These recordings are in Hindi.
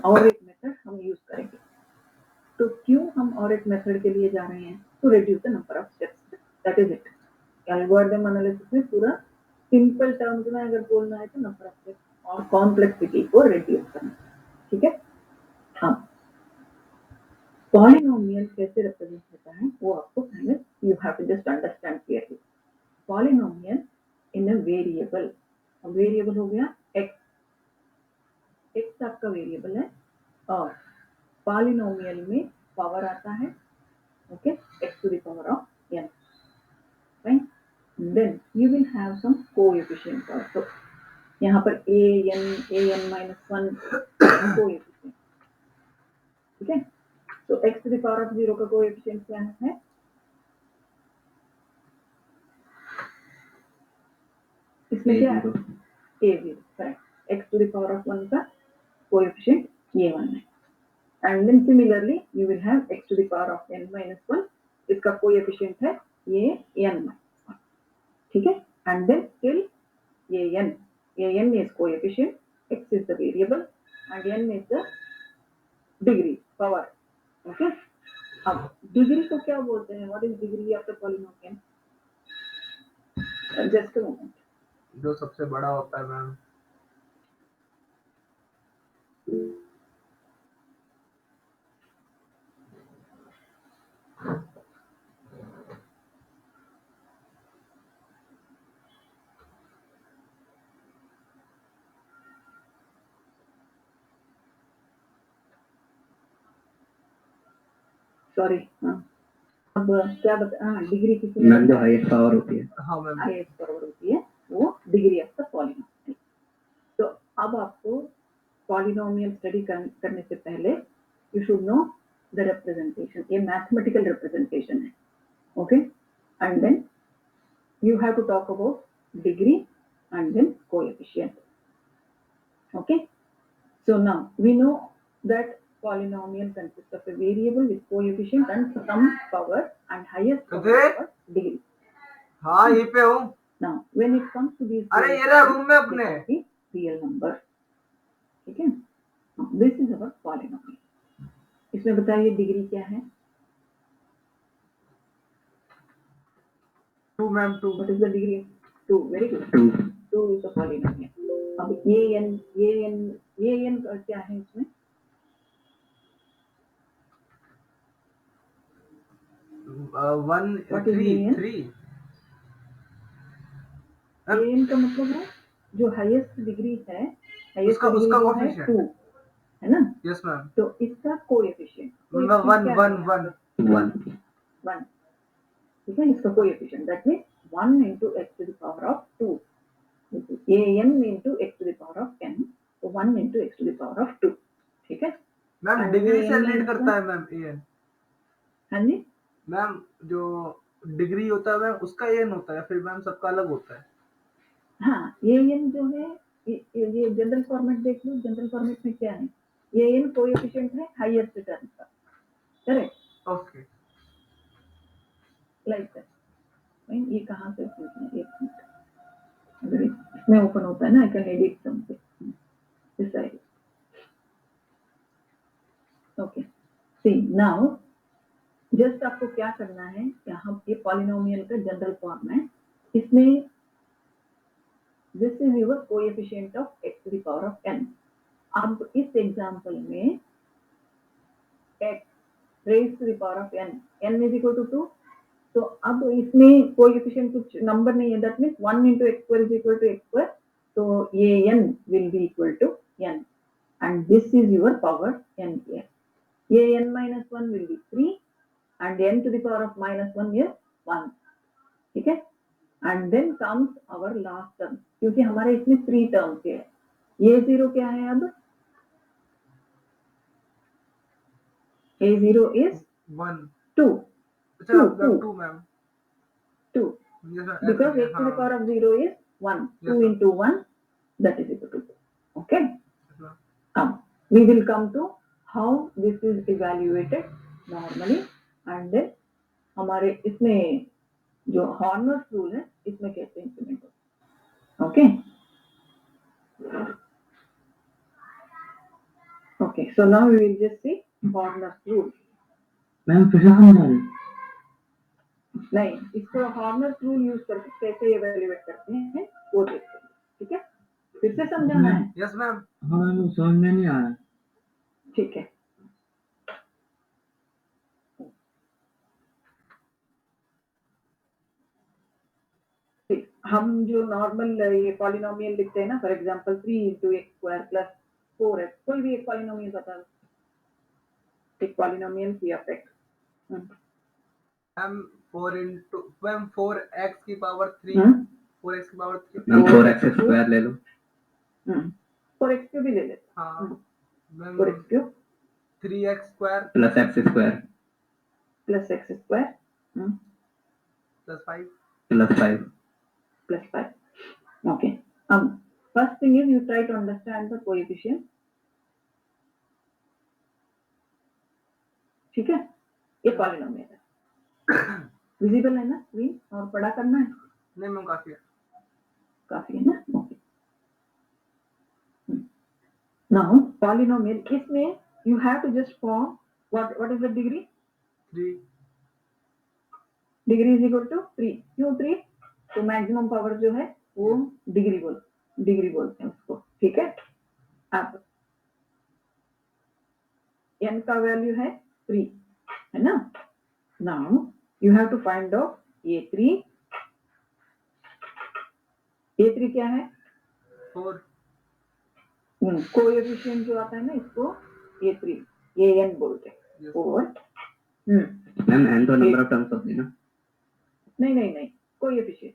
और एक मेथड हम यूज करेंगे। तो क्यों हम और एक मेथड के लिए जा रहे हैं? To reduce the number of steps, that is it. Algorithm analysis में पूरा सिंपल टर्म्स में अगर बोलना है तो नंबर ऑफ स्टेप्स और कॉम्प्लेक्सिटी को रिड्यूस करना, ठीक है। हाँ, पॉलिनोमियल कैसे रिप्रेजेंट होता है वो आपको पहले you have to just understand clearly. Polynomial in a variable, variable हो गया एक्स, एक्स आपका वेरिएबल है और पॉलिनोमियल में पावर आता है, okay, x to the power of n, right. Then you will have some coefficient also, यहाँ पर an minus 1 कोएफिशिएंट, ठीक है। तो x to the power of 0 का कोएफिशिएंट क्या है? इसमें क्या है? a0, correct. x to the power of 1 का कोएफिशिएंट a1 है। And then similarly you will have x to the power of n minus 1, इसका कोएफिशिएंट है an minus 1, ठीक है। And then still an is coefficient, x is the variable and n is the degree, power, okay। अब डिग्री को क्या बोलते हैं? What is degree of the polynomial? Just a moment. जो सबसे बड़ा होता है मैम। सॉरी, हाँ, अब क्या बता, हाँ, डिग्री किसी में जो हाईएस्ट पावर होती है, हाँ मैम, हाईएस्ट पावर होती है वो डिग्री ऑफ द पॉलिनोमियल। तो अब आपको पॉलिनोमियल स्टडी करने से पहले you should know the representation, ये मैथमेटिकल रिप्रेजेंटेशन है, okay. And then you have to talk about degree and then coefficient, okay। So now we know that polynomial consists of a variable with coefficient and some power and highest power degree। हाँ यहीं पे हूँ। Now when it comes to these, अरे ये रहा रूम में अपने, real number, ठीक है। This is our polynomial। इसमें बताइए डिग्री क्या है? 2 ma'am, 2। What is the degree? 2, very good। 2 is a polynomial। अब an का क्या है इसमें? 1 3 an का मतलब है जो हाईएस्ट डिग्री है, हाईएस्ट उसका डिग्री जो है कोएफिशिएंट 2 है ना। Yes ma'am. तो इसका कोएफिशिएंट 1 ठीक है, इसका coefficient that means 1 into x to the power of 2, an into x to the power of n, तो 1 into x to the power of 2, ठीक है। मैम डिग्री से लीड करता है मैम an। हाँ जी मैम जो डिग्री होता है मैम उसका an होता है, फिर मैम सबका अलग होता है। हाँ, an जो है ये जनरल फॉर्मेट देख लो, जनरल फॉर्मेट में क्या है? an कोएफिशिएंट है हाईएस्ट टर्म का, करेक्ट, ओके। Like that. ये कहाँ से पूछना है? एक मिनट, अगर इसमें ओपन होता है ना, I can edit something this side, okay. See now just आपको क्या करना है, यहाँ ये पॉलिनोमियल का जनरल फॉर्म है, इसमें this is your coefficient of x to the power of n। अब इस एग्जांपल में x raise to the power of n is equal to 2, तो अब इसमें कोएफिशिएंट कुछ नंबर नहीं है, that means 1 into x square is equal to x square, तो ये n will be equal to n and this is your power n here। ये n minus 1 will be 3 and n to the power of minus 1 is 1, ठीक है। and then comes our last term, क्योंकि हमारे इसमें 3 टर्म्स है। ये 0 क्या है? अब a0 is 1 2, अच्छा 2 ma'am, 2 because x to the power of 0 is 1, 2 into 1 that is equal to 2, okay। we will come to how this is evaluated normally and then हमारे इसमें जो हॉर्नर्स रूल है इसमें कैसे इंप्लीमेंट होता है, okay. Okay, so now we will just see Horner's rule. Ma'am फिर से समझा रहे नहीं, इसको हॉर्नर रूल यूज करके कैसे इवेल्युएट करते हैं वो देखते हैं, ठीक है? फिर से समझाना है, यस मैम। हाँ मैम समझ में नहीं आ रहा ठीक है? ठीक, हम जो नॉर्मल ये पॉलिनोमियल लिखते हैं ना, for example 3 into x square plus 4x, कोई भी एक पॉलिनोमियल बता दो, एक polynomial p of x। Ma'am 4 into ma'am 4x की पावर 3 हम्म 4x की पावर 3 मैम 4x स्क्वायर ले लो 4x क्यूब भी ले लेते हाँ हैं, ma'am 4x cube 3x square plus x square plus x square plus 5 plus 5 plus 5. Okay. First thing is you try to understand the coefficient. ठीक है? ये पॉलिनोमियल है, विजिबल है ना स्क्रीन, और बड़ा करना है, नहीं मैम काफी है। काफी है ना? ओके। Now polynomial, इसमें you have to just form what is the degree? 3 Degree is equal to 3. क्यों 3? तो मैक्सिमम पावर जो है वो डिग्री बोलते हैं उसको, ठीक है? अब n का वैल्यू है 3, है ना? Now you have to find out a3 क्या है? 4 कोएफिशिएंट जो आता है ना, इसको a3 an बोलते हैं। Yes. 4 मैम n तो नंबर ऑफ टर्म्स होती है ना नहीं, कोएफिशिएंट,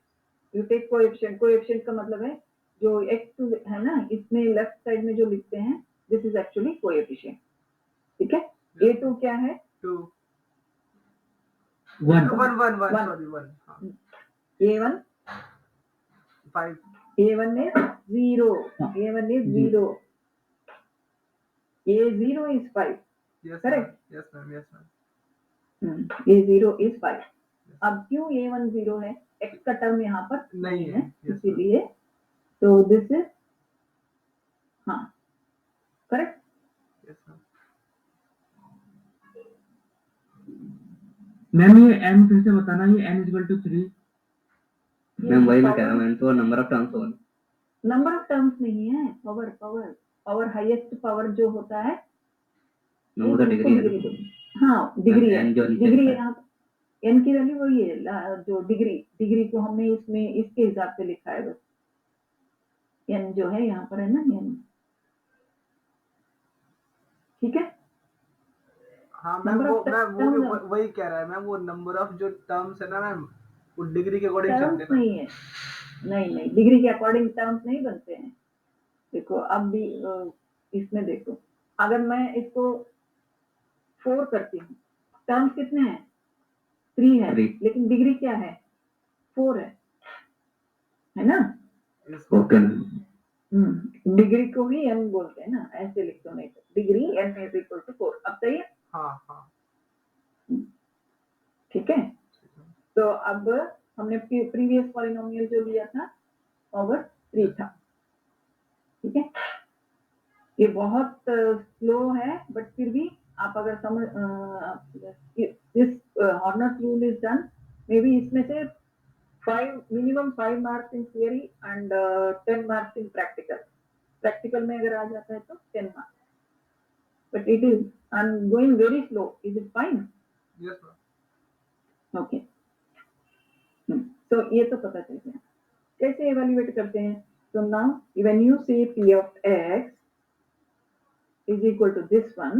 यू टेक कोएफिशिएंट का मतलब है जो x2 है ना, इसमें लेफ्ट साइड में जो लिखते हैं, दिस इज एक्चुअली कोएफिशिएंट, ठीक है? a2 क्या है? 2 1 1 1 1 One. सॉरी 1 हाँ a1 5 a1 is 0, a1 is 0, a0 is 5, yes Correct. Ma'am yes ma'am yes ma'am a0 is 5। अब क्यों a1 0 है? x का टर्म यहाँ पर नहीं है, yes, इसीलिए, तो दिस इज हाँ करेक्ट। यस मैम मैम ये n फिर से बताना ये n इक्वल टू 3 मैम वही मैं कह रहा हूँ n तो नंबर ऑफ टर्म्स होगा नंबर ऑफ टर्म्स नहीं है, पावर हाईएस्ट पावर जो होता है वो तो डिग्री है हाँ डिग्री है, n जो नीचे डिग्री लिखा है यहाँ n की वैल्यू वही है, जो डिग्री को हमने इसमें इसके हिसाब से लिखा है बस, n जो है यहाँ पर है ना n, ठीक है? हाँ मैम Number वो of मैम वो terms भी है। वही कह रहा है मैम, वो नंबर ऑफ जो टर्म्स है ना मैम वो डिग्री के अकॉर्डिंग चलते टर्म्स हैं नहीं है, नहीं डिग्री के अकॉर्डिंग टर्म्स नहीं बनते हैं। देखो अब भी इसमें देखो, अगर मैं इसको 4 करती हूँ, टर्म्स कितने हैं? 3 है, 3 लेकिन डिग्री क्या है? 4 है ना? ओके डिग्री को ही n बोलते हैं ना, ऐसे लिखते हो नहीं तो degree n is equal to 4। अब सही है? हाँ हाँ ठीक है? तो अब हमने प्रीवियस पॉलिनोमियल जो लिया था पावर 3 था, ठीक है? ये बहुत स्लो है, बट फिर भी आप अगर समझ this Horner rule is done, may be इसमें से 5 marks in theory and 10 marks in practical में अगर आ जाता है तो 10 marks, but it is I am going very slow, is it fine? Yes ma'am okay, तो ये तो पता चल गया कैसे इवेल्युएट करते हैं। तो नाउ व्हेन यू से p of x is equal to this one,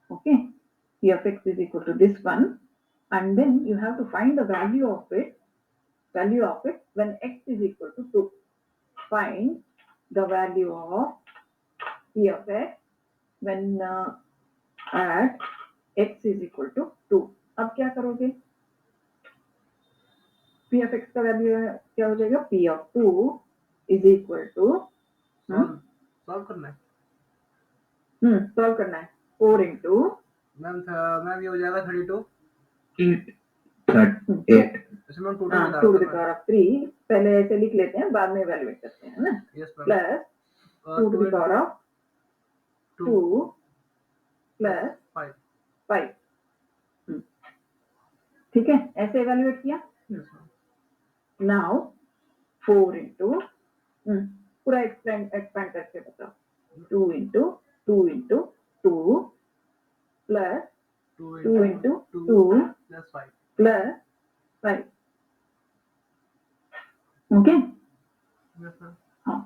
okay, p of x is equal to this one, and then you have to find the value of it when x is equal to 2. Find the value of p of x when at x is equal to 2. अब क्या करोगे? p of x का वैल्यू क्या हो जाएगा? p of 2 is equal to solve करना है सॉल्व करना है 4 into मैम ये हो जाएगा 32 8 इसमें हम टोटल बता 2 to रहे the power of 3, पहले ऐसे लिख लेते हैं, बाद में इवैल्यूएट करते हैं ना, yes ma'am plus 2 to the power of 2 plus 5. 5. ठीक है, ऐसे इवेल्युएट किया. Yes, ma'am. नाउ 4 इंटू पूरा एक्सपेंड करके बताओ. 2 into 2 plus 2 into 2 plus 5. Plus 5. Okay. Yes, ma'am. हाँ,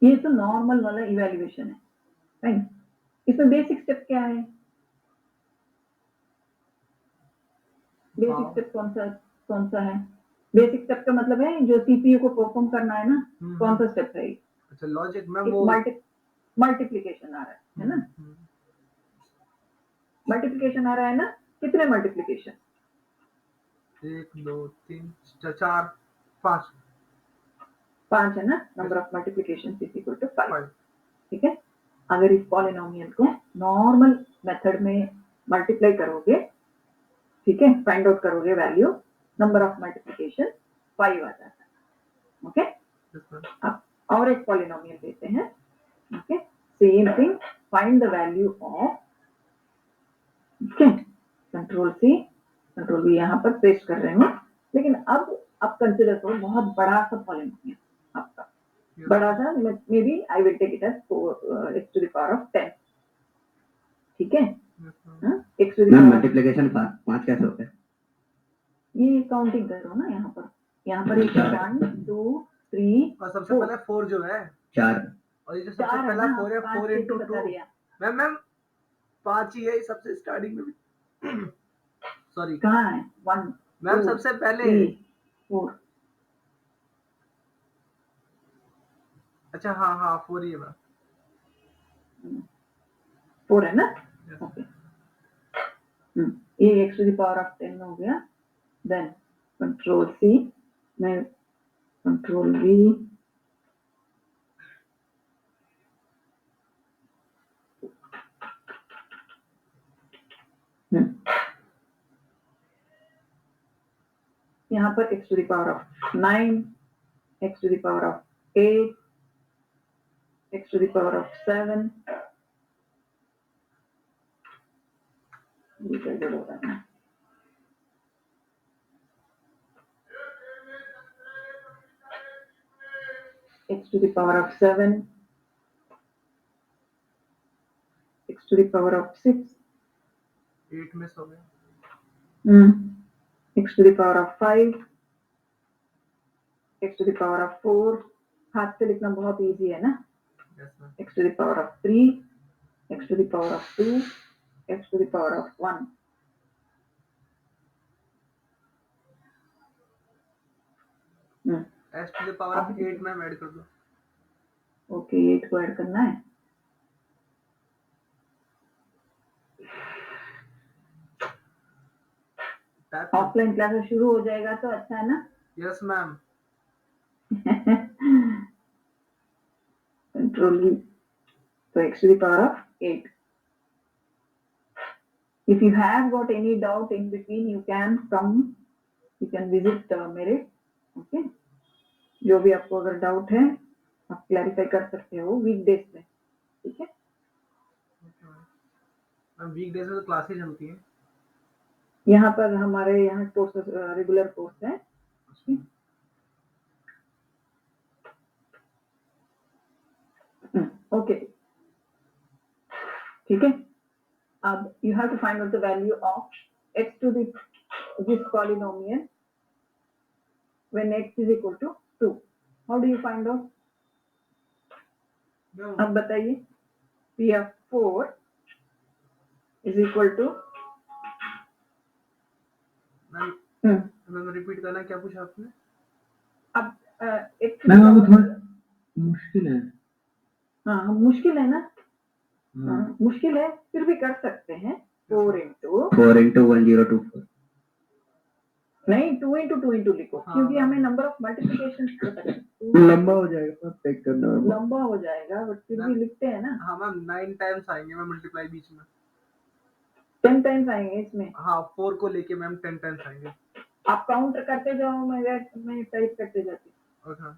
ये तो नॉर्मल वाला इवेल्युएशन है. राइट. इसमें बेसिक स्टेप क्या है? Basic Wow. स्टेप कौन सा है? बेसिक स्टेप का मतलब है जो सीपीयू को परफॉर्म करना है ना. कौन सा स्टेप है? अच्छा, लॉजिक मैम वो मल्टीप्लिकेशन आ रहा है ना. मल्टीप्लिकेशन आ रहा है ना. कितने मल्टीप्लिकेशन? 1 2 3 4 5. 5 है ना. Number of multiplication is equal to 5. 5. ठीक है. अगर इस पॉलिनोमियल को नॉर्मल मेथड में मल्टीप्लाई करोगे, ठीक है, फाइंड आउट करोगे वैल्यू, नंबर ऑफ मल्टीप्लिकेशन 5 आ जाता है. ओके. Yes, ma'am. अब और एक पॉलिनोमियल देते हैं. Okay. Same thing, find the value of. Okay. Control V यहाँ पर पेस्ट कर रहे हूँ. लेकिन अब कंसिडर करो बहुत बड़ा सा पॉलिनोमियल आपका. Yes. बड़ा सा, maybe I will take it as x to the power of 10. ठीक है. Yes, ma'am. x to the ma'am power of, multiplication 5 कैसे होता है? ये काउंटिंग करो ना. यहाँ पर 1 2 3 और सबसे 4. पहले 4 जो है, 4. और ये जो सबसे 4 है पहला ना. 4 है, 4 5 into बता 2. दिया. मैम 5 ही है सबसे स्टार्टिंग में भी. सॉरी कहाँ है? 1 मैम 2 सबसे पहले. 3 4. अच्छा, हाँ 4 ही है मैम. 4 है ना. Yes. ओके. ये x to the power of 10 हो गया. देन कंट्रोल C में कंट्रोल V. यहाँ पर x to the power of 9, x to the power of 8, x to the power of 7. ये गड़बड़ हो रहा है. x to the power of 7, x to the power of 6, 8 miss हो गया. x to the power of 5, x to the power of 4. हाथ से लिखना बहुत इजी है ना. Yes, ma'am. x to the power of 3, x to the power of 2, x to the power of 1. S to the power of 8 ma'am add कर दो. ओके. 8 को ऐड करना है. Type. ऑफलाइन क्लासेस शुरू हो जाएगा तो अच्छा है ना. Yes, ma'am. Control V. So x to the power of 8. If you have got any doubt in between, you can come, you can visit Merit. Okay. जो भी आपको अगर डाउट है आप क्लैरिफाई कर सकते हो वीकडेज में. ठीक है. मैम वीकडेज में तो क्लासेस चलती हैं. यहाँ पर हमारे यहाँ कोर्सेस रेगुलर कोर्स है. ओके. ठीक है. अब you have to find out the value of x to the this polynomial when x is equal to 2. How do you find out? अब बताइए. P of 4 is equal to ma'am repeat करना, क्या पूछा आपने? अब x मैम वो थोड़ा मुश्किल है. हाँ मुश्किल है ना. मुश्किल है फिर भी कर सकते हैं. 4 into 1024. नहीं 2 into 2 into लिखो. क्योंकि हमें नंबर ऑफ मल्टीप्लिकेशन लंबा हो जाएगा. चेक करना. लंबा हो जाएगा बट फिर भी लिखते हैं ना. हाँ मैम 9 टाइम्स आएंगे मैम मल्टीप्लाई बीच में. 10 टाइम्स आएंगे इसमें. हाँ 4 को लेके मैम 10 टाइम्स आएंगे. आप काउंटर करते जाओ. मैं टाइप करते जाती. ओके.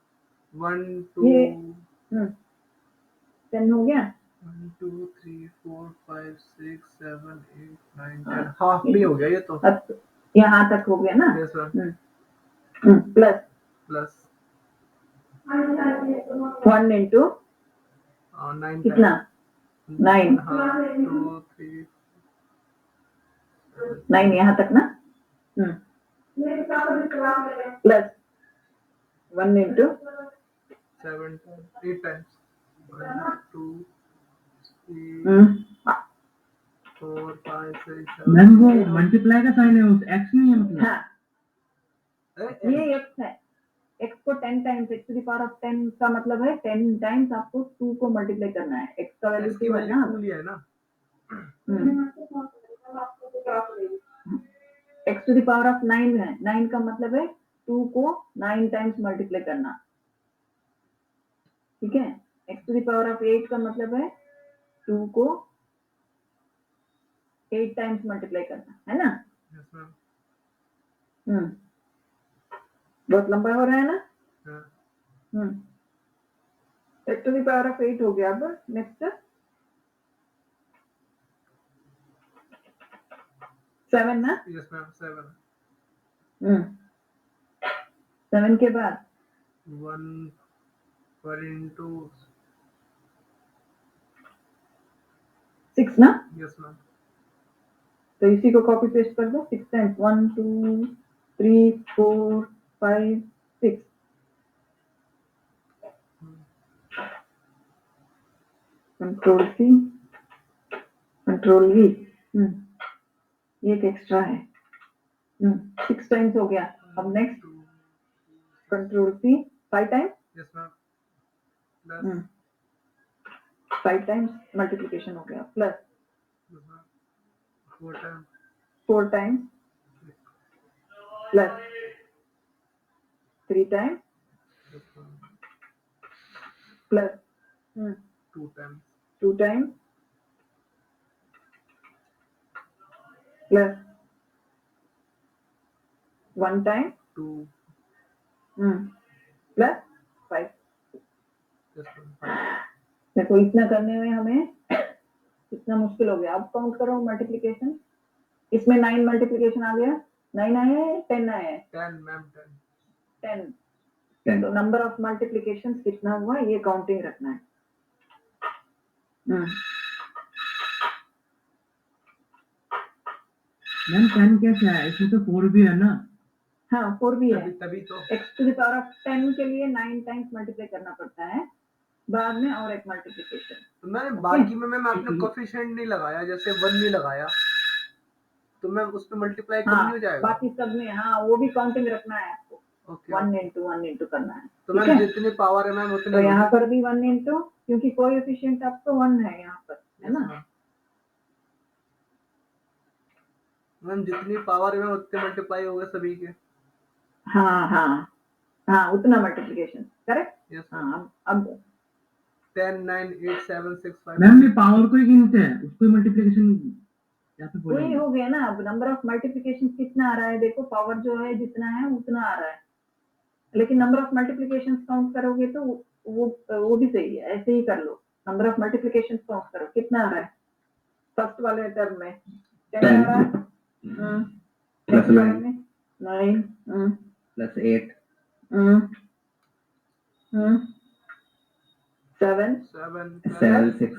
1 2 10 हो गया. 1 2 3 4 5 6 हाफ भी हो गया ये तो। अब यहाँ तक हो गया ना। Yes ma'am. Plus plus 1 into 9 कितना 9 हाँ 2 3 9 यहाँ तक ना। प्लस 1 इंटू 7 8 times 1 2 3 4 5 6 7 मैम वो मल्टीप्लाई का साइन है, उस एक्स नहीं है मतलब। हाँ ये x है। x को 10 times x to the power of 10 का मतलब है 10 टाइम्स आपको 2 को मल्टीप्लाई करना है। x का वैल्यू एक्स की 2 है वैल्यू ना। 2 लिया है ना। x to the power of 9 है। 9 का मतलब है 2 को 9 टाइम्स मल्टीप्लाई करना। ठीक है। x to the power of 8 का मतलब है 2 को 8 टाइम्स मल्टीप्लाई करना है ना। Yes ma'am. बहुत लंबा हो रहा है ना। हाँ x to the power of 8 हो गया। अब नेक्स्ट 7 ना। यस मैम 7 7 के बाद 1 1 into 6 ना। Yes ma'am. तो इसी को कॉपी पेस्ट कर दो। 6 times 1 2 3 4 5 6 control C control V. ये एक एक्स्ट्रा है। 6 टाइम्स हो गया। अब next control C 5 times. Yes ma'am. Plus 5 times multiplication हो गया। Plus 4 times 4 times plus 3 times yes ma'am. Plus 2 times 2 times plus 1 time 2 plus 5। Yes ma'am. देखो इतना करने में हमें इतना मुश्किल हो गया। अब काउंट करो मल्टीप्लिकेशन। इसमें 9 मल्टीप्लिकेशन आ गया। 9 आया है 10 आया है। 10 मैम 10 10 10 तो नंबर ऑफ मल्टीप्लिकेशन कितना हुआ ये काउंटिंग रखना है। मैम 10 कैसे है, इसमें तो 4 भी है ना। हाँ 4 भी है। तभी तो x to the power of 10 के लिए 9 टाइम्स मल्टीप्लाई करना पड़ता है बाद में और एक मल्टीप्लिकेशन। तो मैंने बाकी में मैम आपने कोफिशिएंट नहीं लगाया, जैसे 1 नहीं लगाया तो मैम उस पे मल्टीप्लाई कम नहीं हो जाएगा। बाकी सब में हाँ वो भी काउंटिंग रखना है आपको। ओके 1 into करना है। तो ठीक मैम है? जितनी पावर है मैम उतनी तो यहाँ पर भी 1 into क्योंकि कोएफिशिएंट आपका 1 है यहाँ पर है ना। मैम जितनी पावर है मैम उतने मल्टीप्लाई होगा सभी के। हाँ उतना मल्टीप्लिकेशन करेक्ट। यस हाँ अब 10 9 8 7 6 5 मैम ये पावर को ही गिनते हैं, उसको मल्टीप्लिकेशन या फिर वही बोलेंगे। हो गया ना। अब नंबर ऑफ मल्टीप्लिकेशन कितना आ रहा है देखो। पावर जो है जितना है उतना आ रहा है लेकिन नंबर ऑफ मल्टीप्लिकेशन काउंट करोगे तो वो भी सही है। ऐसे ही कर लो। नंबर ऑफ मल्टीप्लिकेशन काउंट करो कितना आ रहा है। फर्स्ट वाले टर्म में 10 आ रहा है। प्लस 9 प्लस 8 7 7 6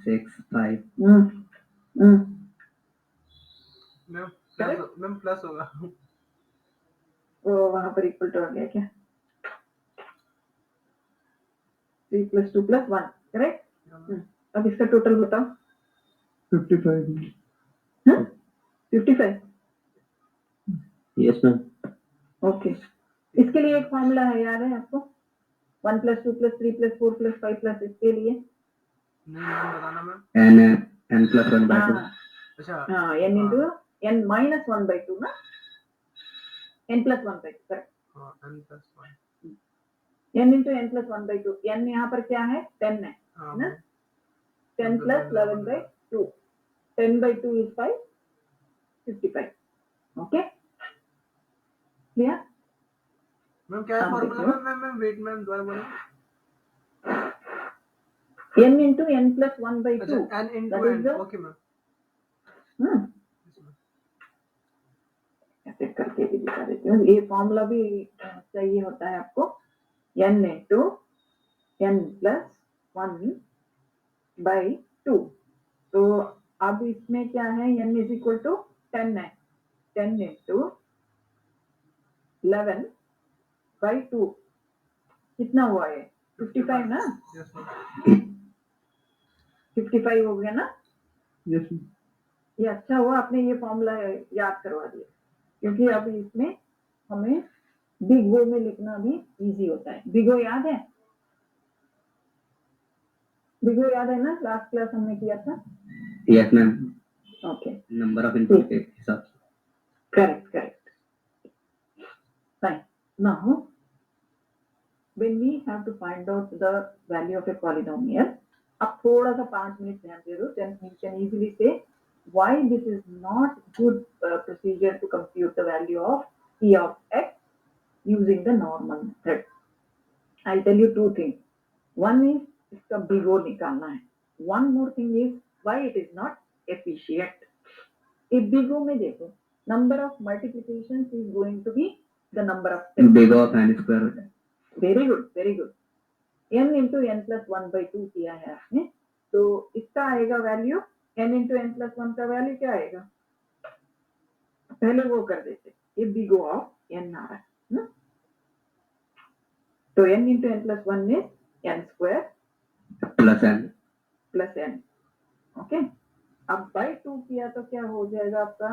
6 5 मैम प्लस होगा। वो वहां पर इक्वल टू आ गया क्या। 3 + 2 + 1 करेक्ट। अब इसका टोटल बताओ। 55 55 यस मैम। ओके। इसके लिए एक फॉर्मूला है याद है आपको। 1 + 2 + 3 + 4 + 5 इसके लिए नहीं मैम बताना मैम। n + 1/2। अच्छा हाँ n into n - 1/2 ना। n + 1/2 correct. हाँ n + 1 n into n + 1/2 n यहाँ पर क्या है 10 है ना। 10 + 11/2 10/2 is 5 55 ओके क्लियर। मैम क्या है फॉर्मूला मैम वेट मैम दोबारा बोलो। n into n + 1/2 अच्छा n into n okay ma'am. ऐसे करके भी दिखा देती हूँ। ये फॉर्मूला भी चाहिए होता है आपको, n into n plus 1 by 2। तो अब इसमें क्या है, n is equal to 10 है, 10 into 11 by 2 कितना हुआ है, 55 ना, यस मैम 55 हो गया ना। यस ये अच्छा हुआ आपने ये फॉर्मूला याद करवा दिया, क्योंकि अब इसमें हमें बिग ओ में लिखना भी इजी होता है। बिग ओ याद है, बिग ओ याद है ना, लास्ट क्लास हमने किया था। Yes ma'am, okay, number of input के हिसाब से। Correct correct, fine. Now when we have to find out the value of a polynomial, अब थोड़ा सा 5 मिनट ध्यान दे दो, then you can easily say why this is not good procedure to compute the value of p of x using the normal method. I'll tell you two things. One is इसका big O निकालना है. One more thing is why it is not efficient. इस big O में देखो, number of multiplications is going to be the number of steps. Big of n square हो जाए। Very good very good. n into n plus 1/2 किया है आपने, तो इसका आएगा value, n into n plus 1 का वैल्यू क्या आएगा, पहले वो कर देते, ये बिग O ऑफ n आ रहा है ना? तो n into n plus 1 is n square plus n plus n। Okay, अब बाई 2 किया तो क्या हो जाएगा आपका,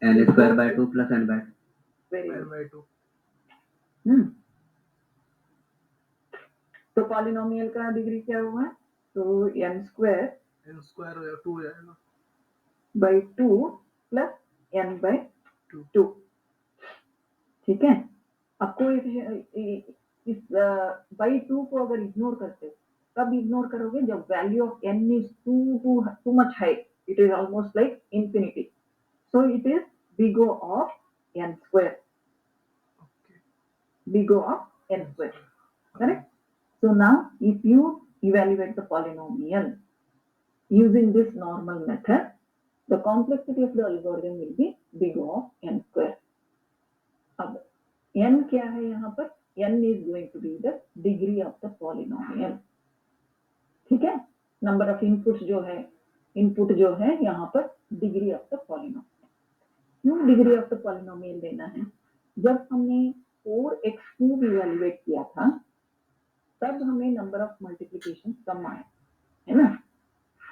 n square by 2 plus n by very n good. by 2 तो पॉलिनोमियल का डिग्री क्या हुआ, तो n स्क्वायर n स्क्वायर हो जाएगा 2 हो जाएगा बाई 2 प्लस n बाई 2 2। ठीक है, आपको इस बाई 2 को अगर इग्नोर करते हो, कब इग्नोर करोगे, जब value of n is too much high, it is almost like infinity, so it is big O of n square, okay big O of n square, correct? So now if you evaluate the polynomial using this normal method, the complexity of the algorithm will be big O of n square. अब n क्या है यहाँ पर, n is going to be the degree of the polynomial। ठीक है, नंबर ऑफ इनपुट जो है, इनपुट जो है यहाँ पर डिग्री ऑफ द पॉलिनोमियल। क्यों डिग्री ऑफ द पॉलिनोमियल लेना है, जब हमने 4x क्यूब इवेल्युएट किया था तब हमें नंबर ऑफ मल्टीप्लिकेशन कम आए, है ना।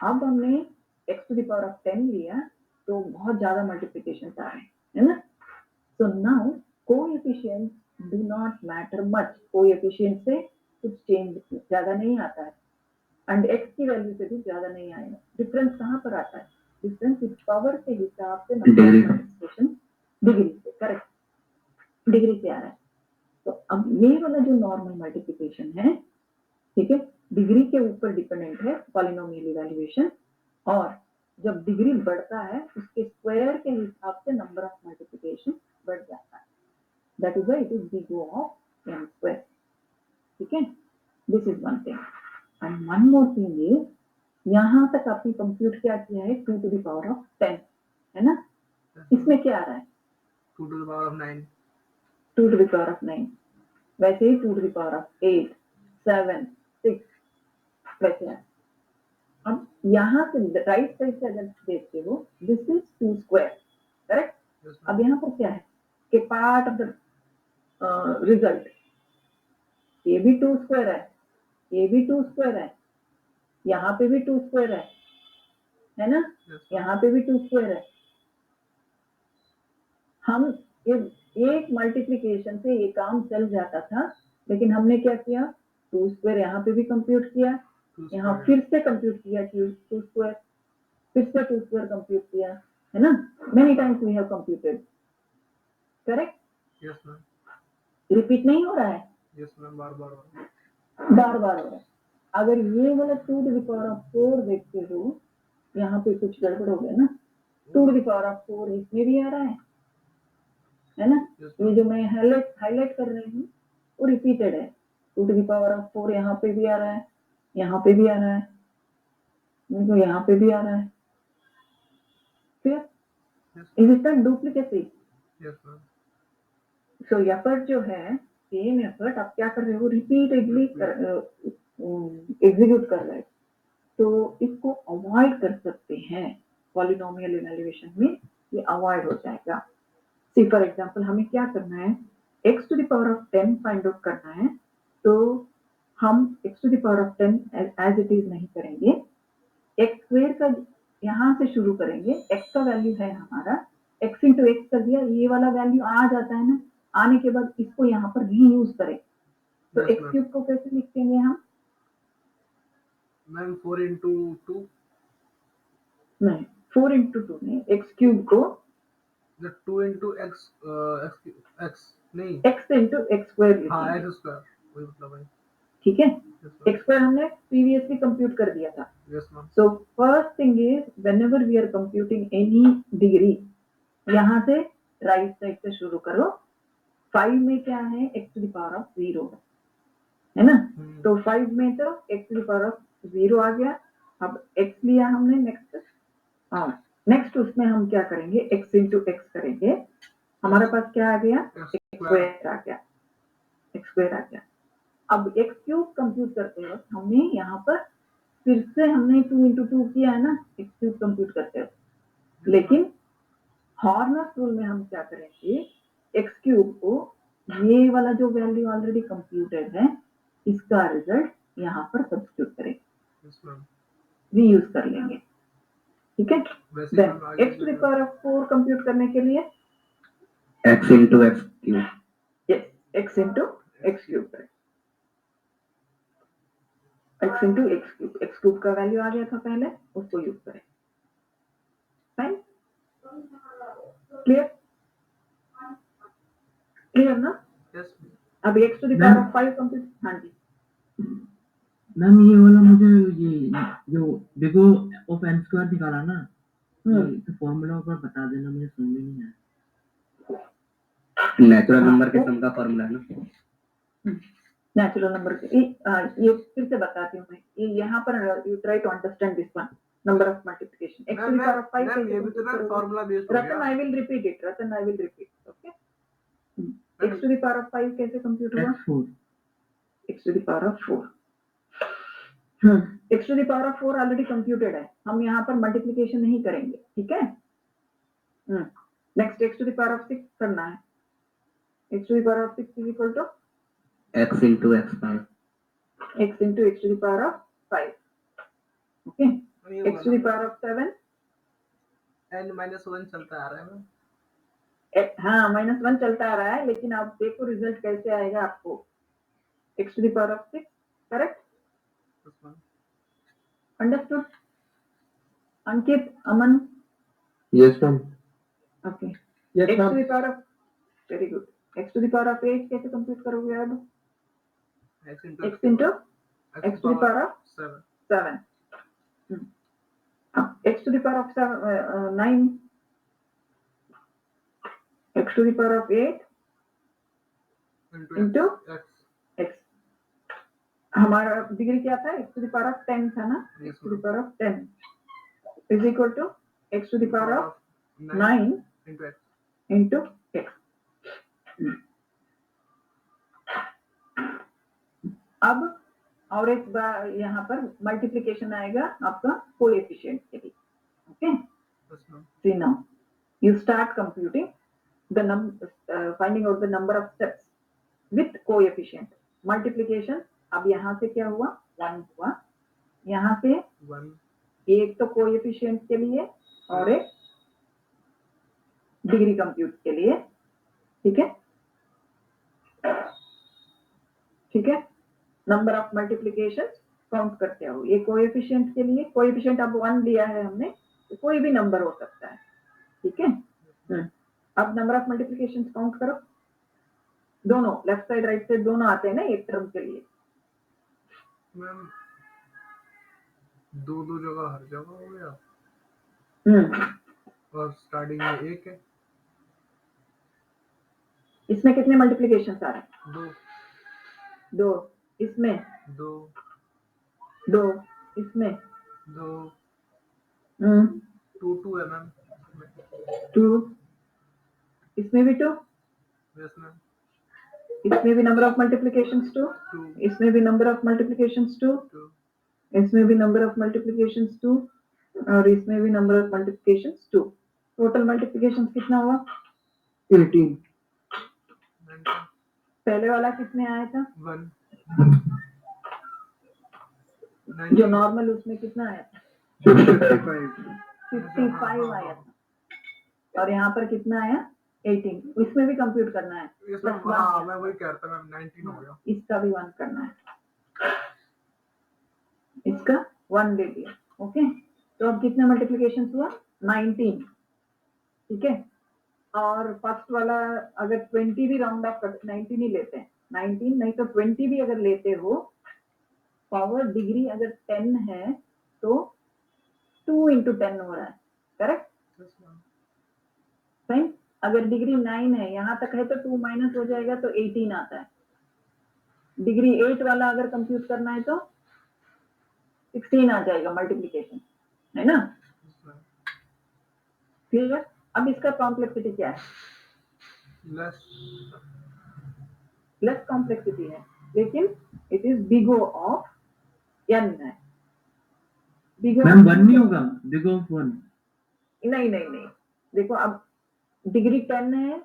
अब हमने x to the power of 10 लिया तो बहुत ज्यादा मल्टीप्लिकेशन आ रहे हैं, है ना। So now coefficients do not matter much, coefficient से कुछ चेंज ज्यादा नहीं आता है, एंड x की वैल्यू से भी ज्यादा नहीं आएगा। डिफरेंस कहाँ पर आता है, डिफरेंस इस पावर के हिसाब से नंबर ऑफ मल्टीप्लिकेशन डिग्री से, करेक्ट, डिग्री से आ रहा है। तो अब ये वाला जो नॉर्मल मल्टीप्लिकेशन है, ठीक है, डिग्री के ऊपर डिपेंडेंट है पॉलिनोमियल इवैल्यूएशन, और जब डिग्री बढ़ता है उसके स्क्वायर के हिसाब से नंबर ऑफ मल्टीप्लिकेशन बढ़ जाता है, that is why it is big O of n square. ठीक है, this is one thing, and one more thing is, यहाँ तक आपने कंप्यूट क्या किया है, 2 to the power of 10, है ना। इसमें क्या आ रहा है, 2 to the power of 9 2 to the power of 9, वैसे ही 2 to the power of 8 7 6 वैसे है। अब यहाँ से राइट साइड से अगर देखते हो, this is 2 square, correct. yes अब यहाँ पर क्या है कि पार्ट ऑफ द रिजल्ट, ये भी 2 स्क्वायर है, ये भी 2 स्क्वायर है, यहाँ पे भी 2 स्क्वायर है ना, yes यहाँ पे भी 2 स्क्वायर है। हम एक मल्टीप्लिकेशन से ये काम चल जाता था, लेकिन हमने क्या किया, 2 स्क्वायर यहाँ पे भी कंप्यूट किया, 2 यहाँ square फिर से कंप्यूट किया 2 स्क्वायर, फिर से 2 स्क्वायर कंप्यूट किया, है ना। Many times we have computed, correct, yes ma'am repeat नहीं हो रहा है, yes ma'am बार बार बार बार हो रहा है। अगर ये वाला 2 to the power of 4 देखते हो, यहाँ पे कुछ गड़बड़ हो गया ना, 2 to the power of 4 इसमें भी आ रहा है ना। yes ये जो मैं हाईलाइट कर रही हूँ वो रिपीटेड है, 2 to the power of 4 यहाँ पे भी आ रहा है, यहाँ पे भी आ रहा है, देखो यहाँ पे भी आ रहा है। फिर is it not duplicacy? Yes ma'am. So effort जो है, सेम एफर्ट आप क्या कर रहे हो, रिपीटेडली एग्जीक्यूट कर रहे हो, तो इसको अवॉइड कर सकते हैं पॉलिनोमियल इवैल्यूएशन में, ये अवॉइड हो जाएगा। सी फॉर एग्जांपल हमें क्या करना है, x to the power of 10 find out करना है, तो हम x to the power of 10 as it is नहीं करेंगे, x स्क्वायर का यहाँ से शुरू करेंगे, x का वैल्यू है हमारा, x इंटू एक्स कर दिया, ये वाला वैल्यू आ जाता है ना, आने के बाद इसको यहाँ पर रीयूज करें, तो Yes, एक्स ma'am. क्यूब को कैसे लिखेंगे हम? मैम 4 into 2 नहीं, 4 इंटू 2 नहीं, एक्स क्यूब को the 2 into x x नहीं x इंटू एक्स स्क्वायर हाँ लिखेंगे, x स्क्वायर वही मतलब है। ठीक है। Yes, ma'am. एक्स स्क्वायर हमने प्रीवियसली कंप्यूट कर दिया था। Yes, ma'am. So first thing is whenever we are computing any degree, यहाँ से राइट साइड से शुरू करो। 5 में क्या है, x to the power of 0 है ना, तो 5 में तो x to the power of 0 आ गया। अब x लिया हमने, नेक्स्ट उसमें हम क्या करेंगे, x इंटू एक्स करेंगे, हमारे पास क्या आ गया, एक्स स्क्वायर आ गया, एक्स स्क्वायर आ गया। अब एक्स क्यूब कंप्यूट करते वक्त हमने यहाँ पर फिर से हमने 2 इंटू 2 किया है ना, एक्स क्यूब कंप्यूट करते वक्त, लेकिन हॉर्नर्स रूल में हम क्या करेंगे, एक्स क्यूब को ये वाला जो वैल्यू ऑलरेडी कंप्यूटेड है, इसका रिजल्ट यहाँ पर सब्स्टिट्यूट करेंगे, Yes, ma'am. रीयूज कर लेंगे, ठीक है। वैसे देन मैम आगे x to the power of 4 compute करने के लिए x into x cube. Yes, x into x cube करें, x into x cube, x cube का वैल्यू आ गया था पहले, उसको यूज करें। फाइन, क्लियर, क्लियर ना। Yes, अब x to the power of 5 compute, हाँ जी मैम ये वाला मुझे ये जो बिगो ऑफ एन स्क्वायर निकाला ना, ये फॉर्मूला पर बता देना, मुझे समझ में नहीं आया। नेचुरल नंबर के सम का फॉर्मूला है ना, नेचुरल नंबर के, ये फिर से बताती हूँ मैं, ये यहाँ पर you try to understand this one, number of multiplication, x to the power of 5 ma'am ये भी तो मैम फॉर्मूला बेस्ड हो रतन गया। आई विल रिपीट इट, रतन I will repeat, okay. X to the power of 5 कैसे कंप्यूट हुआ, x to the power of 4, x to the power of 4 already computed है, हम यहाँ पर मल्टीप्लिकेशन नहीं करेंगे, ठीक है। Next x to the power of 6 करना है, x to the power of 6 is equal to x into x5, x into x to the power of 5, okay, x to the power of 7, n-1 चलता आ रहा है मैम। हाँ -1 चलता आ रहा है, लेकिन आप देखो रिजल्ट कैसे आएगा आपको, x to the power of 6, correct, understood, Ankit, Aman, yes ma'am, okay, yes x to ma'am, the power of, very good, x to the power of 8 कैसे कंप्यूट करोगे अब, x into x to the power of 7, x to the power of 9, x to the power of 8 into x, हमारा डिग्री क्या था, x to the power of 10 था ना, x to the power of 10 is equal to x to the power of 9 into x। अब और एक बार यहाँ पर मल्टीप्लिकेशन आएगा आपका कोएफिशिएंट के लिए, okay. See now, you start computing the finding out the number of steps with coefficient. Multiplication, अब यहाँ से क्या हुआ, 1 हुआ, यहाँ से 1 एक तो कोएफिशिएंट के लिए और एक डिग्री कंप्यूट के लिए, ठीक है, ठीक है। नंबर ऑफ मल्टीप्लिकेशन काउंट करते हो, ये कोएफिशिएंट के लिए, कोएफिशिएंट अब 1 लिया है हमने, तो कोई भी नंबर हो सकता है, ठीक है। अब नंबर ऑफ मल्टीप्लिकेशन काउंट करो, दोनों लेफ्ट साइड राइट साइड दोनों आते हैं ना एक टर्म के लिए, मैम 2 जगह हर जगह हो गया, और स्टार्टिंग में 1 है, इसमें कितने मल्टीप्लिकेशन आ रहे हैं, 2, इसमें 2, इसमें 2 2 है मैम, में 2, इसमें भी 2, यस मैम इसमें भी नंबर ऑफ मल्टीप्लिकेशंस 2, 2 इसमें भी नंबर ऑफ मल्टीप्लिकेशंस 2, 2 इसमें भी नंबर ऑफ मल्टीप्लिकेशंस 2 और इसमें भी number of multiplications 2। Total multiplications कितना हुआ? 18। 19 पहले वाला कितने आया था? 1 जो 19 नॉर्मल उसमें कितना आया था? 55 आया था। और यहाँ पर कितना आया? 18। इसमें भी कंप्यूट करना है। इसमें Plus one हाँ आया। मैं वही कह रहा था मैम 19 हो गया इसका भी 1 करना है, इसका 1 दे दिया। ओके, तो अब कितने मल्टीप्लिकेशन हुआ? 19। ठीक है, और फर्स्ट वाला अगर 20 भी राउंड ऑफ कर, 19 ही लेते हैं, 19 नहीं तो 20 भी अगर लेते हो, पावर डिग्री अगर 10 है तो 2 into 10 हो रहा है, करेक्ट? यस मैम सही। अगर डिग्री 9 है, यहाँ तक है तो 2 माइनस हो जाएगा तो 18 आता है। डिग्री 8 वाला अगर कंप्यूट करना है तो 16 आ जाएगा मल्टीप्लिकेशन, है ना? Yes ma'am clear? अब इसका कॉम्प्लेक्सिटी क्या है? लेस लेस कॉम्प्लेक्सिटी है, लेकिन it is big O of n है। बिग O मैम 1 नहीं होगा, बिग ऑफ 1। नहीं नहीं नहीं, देखो अब डिग्री 10 है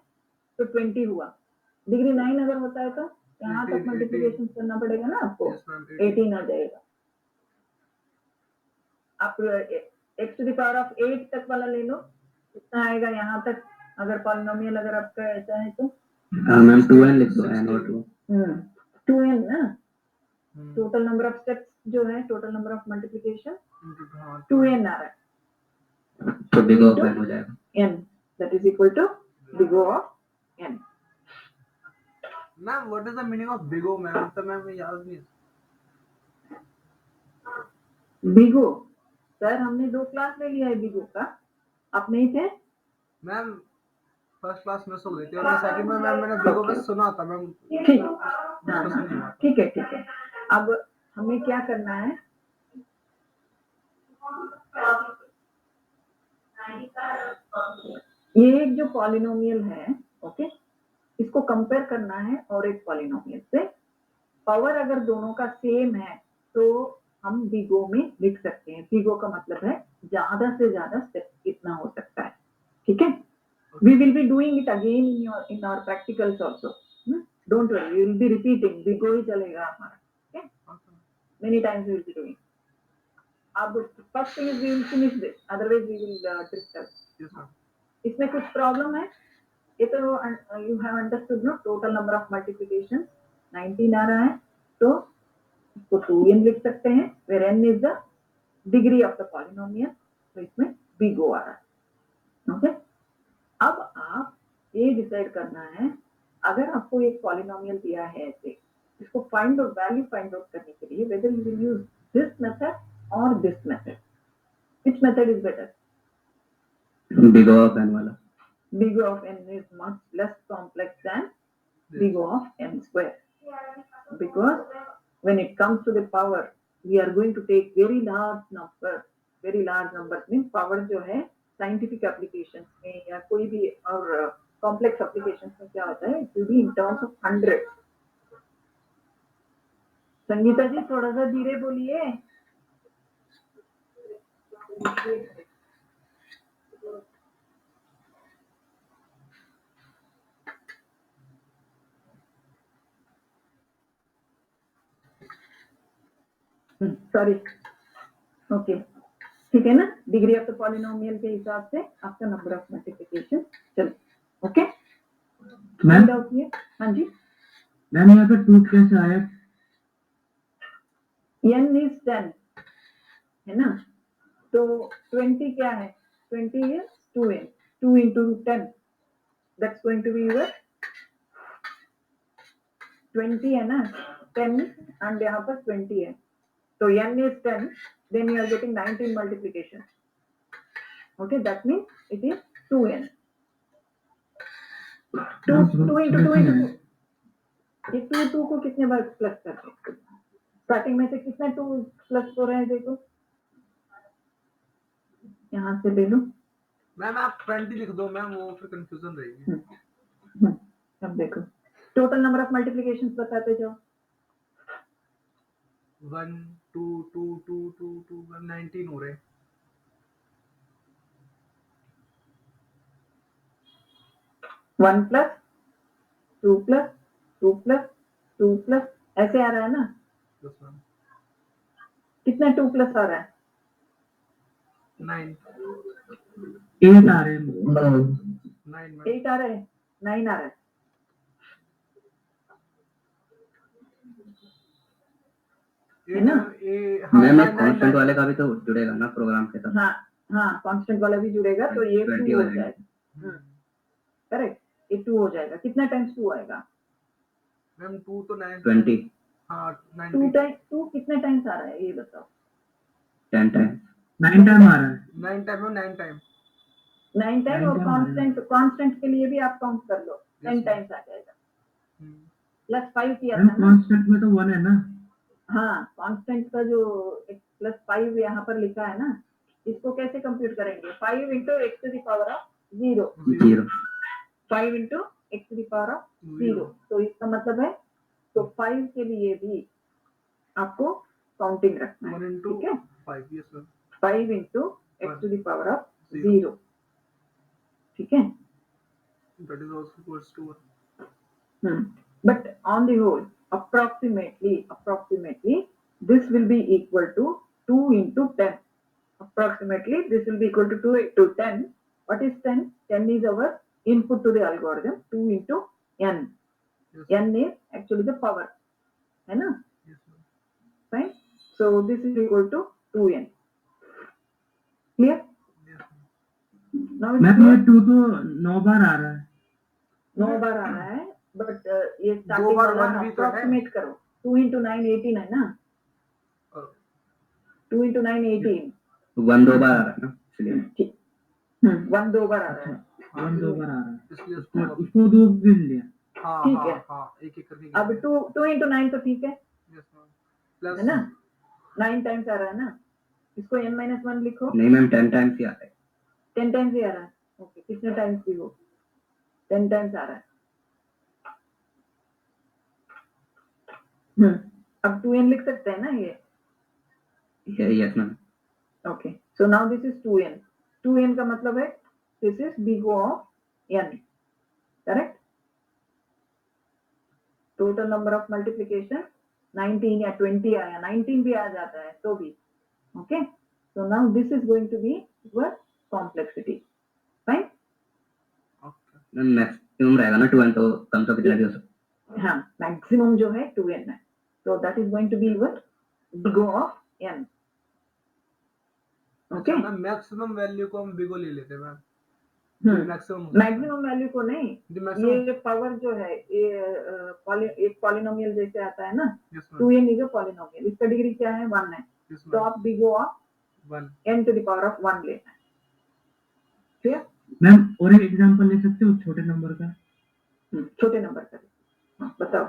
तो 20 हुआ, डिग्री 9 अगर होता है तो यहाँ तक 18 मल्टीप्लिकेशन करना पड़ेगा ना आपको, यस मैम 18 आ जाएगा। आप x to the power of 8 तक वाला ले लो, कितना आएगा यहाँ तक? अगर पॉलिनोमियल अगर आपका ऐसा है तो मैम 2n लिख दो, n और 2। 2n ना, टोटल नंबर ऑफ स्टेप्स जो है, total number of multiplication 2n आ रहा है, तो बिग ऑफ n हो जाएगा। n that is equal to big O of n। Ma'am what is the meaning of big O ma'am? तो मैम याद नहीं है। बिग O, सर हमने 2 क्लास ले लिया है बिग O का, आप नहीं थे? मैम फर्स्ट क्लास मिस हो गई थी और मैं सेकंड में मैम मैंने बिग ओ बस सुना था मैम, ठीक, हाँ डिस्कशन नहीं हुआ हाँ, था। ठीक है ठीक है। अब हमें क्या करना है, ये एक जो पॉलिनोमियल है, ओके, इसको कंपेयर करना है और एक पॉलिनोमियल से। पावर अगर दोनों का सेम है तो हम बिग O में लिख सकते हैं। बिग O का मतलब है ज्यादा से ज्यादा स्टेप कितना हो सकता है, ठीक है? We will be doing it again in our practicals also. Don't worry, we will be repeating. Big O ही चलेगा हमारा, okay? Many times we will be doing. अब first thing is we will finish this, otherwise we will discuss. Yes ma'am इसमें कुछ प्रॉब्लम है? ये तो you have understood no? Total number of multiplications 19 आ रहा है, तो इसको 2n लिख सकते हैं, where n is the degree of the polynomial, तो इसमें big O आ रहा है, okay? अब आप ये डिसाइड करना है, अगर आपको एक पॉलिनोमियल दिया है ऐसे, इसको find out, value find out करने के लिए whether you will use this method or this method, which method is better? Big of n वाला। Big O of n is much less complex than big O of n square, because when it comes to the power, we are going to take very large numbers means power जो है scientific applications में या कोई भी और complex applications में क्या होता है, it will be in terms of hundreds। Sangeeta जी थोड़ा सा धीरे बोलिए। सॉरी, ओके, ठीक है ना? डिग्री ऑफ द पॉलिनोमियल के हिसाब से आपका नंबर ऑफ मल्टीप्लिकेशन चलो, ओके? मैम डाउट ये? हाँ जी, मैम यहाँ पे 2 कैसे आया? n is 10 है ना, तो 20 क्या है? 20 is 2n, 2 into 10, that's going to be your 20 है ना, 10 and यहाँ पर 20 है, तो n is 10, then you are getting 19 multiplication, okay? That means it is 2n, 2 into 2 into 2, ये 2 को कितने बार प्लस करते हैं? स्टार्टिंग में से कितने 2 प्लस हो रहे हैं देखो, यहाँ से ले लो, मैम आप 20 लिख दो मैम, वो फिर कंफ्यूजन रहेगी। अब देखो टोटल नंबर ऑफ मल्टीप्लिकेशंस बताते जाओ। 1 2 2 2 2 2 19 हो रहे। 1 प्लस 2 प्लस 2 प्लस 2 प्लस ऐसे आ रहा है ना। Yes ma'am. कितना 2 प्लस आ रहा है? 9 8 आ रहे हैं। 9 मैम। 8 आ रहा है, 9 आ रहा है। है ना? मैम एक कांस्टेंट वाले का भी तो जुड़ेगा ना प्रोग्राम के साथ। हाँ हाँ कांस्टेंट वाला भी जुड़ेगा तो ये 20 2 हो हो जाएगा। जाएगा। करेक्ट, ये 2 हो जाएगा। कितना टाइम्स 2 आएगा? मैम 2 तो 9 20 हाँ 2 90 टाइम 2 कितने टाइम्स आ रहा है ये बताओ? 10 टाइम्स 9 टाइम आ रहा है। 9 टाइम 9 टाइम 9 टाइम और time आ रहा है। कांस्टेंट के लिए भी आप काउंट कर लो, 10 Yes, टाइम्स आ जाएगा। हम्म, प्लस 5 किया मैम था ना। कांस्टेंट में तो 1 है ना। हाँ कांस्टेंट का जो प्लस 5 यहाँ पर लिखा है ना, इसको कैसे कंप्यूट करेंगे? 5 into x to the power of 0, 0 5 into x to the power of 0। तो इसका मतलब है तो 5 के लिए भी आपको काउंटिंग रखना है। 1 into ठीक है, 5 yes ma'am. 5 into x to the power of Zero. 0। ठीक है, That is also equals to 1. but on the whole approximately this will be equal to 2 into 10. Approximately this will be equal to 2 into 10. What is 10? 10 is our input to the algorithm. 2 into n. Yes, N is actually the power, है ना? yes ma'am. Fine. So this is equal to 2n. Clear? Yes ma'am. Now it's ma'am ये clear? 2 तो 9 बार आ रहा है। 9 बार आ रहा है, बट ये दो स्टार्टिंग बार वाला 1 भी तो है। अप्रोक्सीमेट करो। 2 into 9 18 है ना। 2 into 9 18। 1 2 बार आ रहा है ना इसलिए। ठीक, 1 2 बार आ रहा है। 1 2 बार आ रहा है। इसलिए इसको 2 गिन लिया। हाँ ठीक हाँ है। हाँ एक एक करके अब 2 into 9 तो ठीक है, यस मैम। प्लस है ना? 9 टाइम्स आ रहा है ना, इसको n-1 लिखो। नहीं मैम 10 टाइम्स ही आता है। 10 टाइम्स ही आ रहा है। ओके, कितने टाइम्स भी हो, 10 टाइम्स आ रहा है। अब 2n लिख सकते हैं ना ये। Yes ma'am. Okay, so now this is 2n। 2n का मतलब है this is big O of n, correct? Total number of multiplication 19 या 20 आया, 19 भी आ जाता है तो भी। Okay, so now this is going to be your complexity. Fine? Ma'am maximum रहेगा ना 2n तो कम तो कितना भी हो सकता हाँ, मैक्सिमम जो है 2n है, so that is going to be your big O of n. अच्छा ओके, मैम मैक्सिमम वैल्यू को हम बिगो ले लेते हैं मैम। मैक्सिमम मैक्सिमम वैल्यू को नहीं, ये पावर जो है ये एक पॉलिनोमियल जैसे आता है ना, 2n इज अ पॉलिनोमियल, इसका डिग्री क्या है? 1 है, तो आप big O of 1 n to the power of 1 लेना है। ठीक है मैम और एक एग्जांपल ले सकते हो छोटे नंबर का? छोटे नंबर का। हाँ, बताओ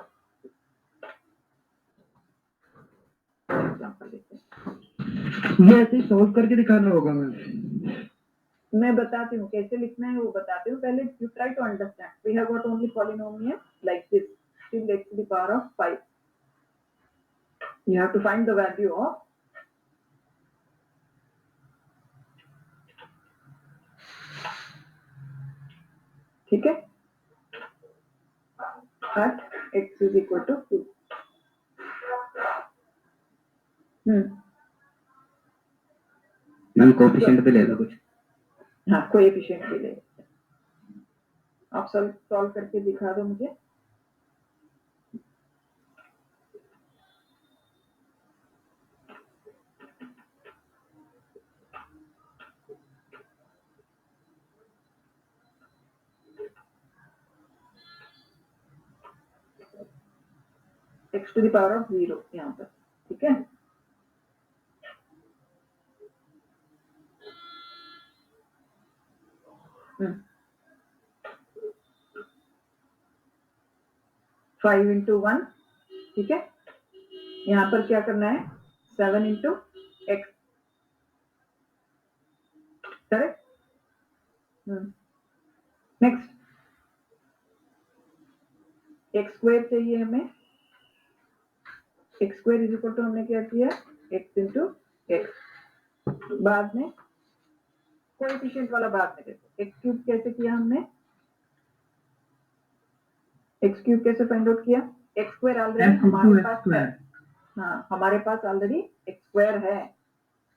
एग्जांपल देते हैं। ये ऐसे सॉल्व करके दिखाना होगा मैम। मैं बताती हूँ कैसे लिखना है, वो बताती हूँ। पहले you try to understand. We have got only polynomial like this till x to the power of 5. You have to find the value of ठीक है at x is equal to 2. Ma'am coefficient भी ले लो कुछ। हाँ, कोएफिशिएंट भी ले। आप सॉल्व करके दिखा दो मुझे। x to the power of 0 यहाँ पर, ठीक है? फाइव इंटू 1, ठीक है? यहाँ पर क्या करना है? 7 into x, correct? Next x square चाहिए हमें। X square is equal to हमने क्या किया, एक्स इंटू एक्स। बाद में कोएफिशिएंट वाला बाद में देखो, एक्स क्यूब कैसे किया हमने, एक्स क्यूब कैसे फाइंड आउट किया, x square already x into हमारे x पास है, square. हाँ हमारे पास ऑलरेडी एक्स स्क्वायर है,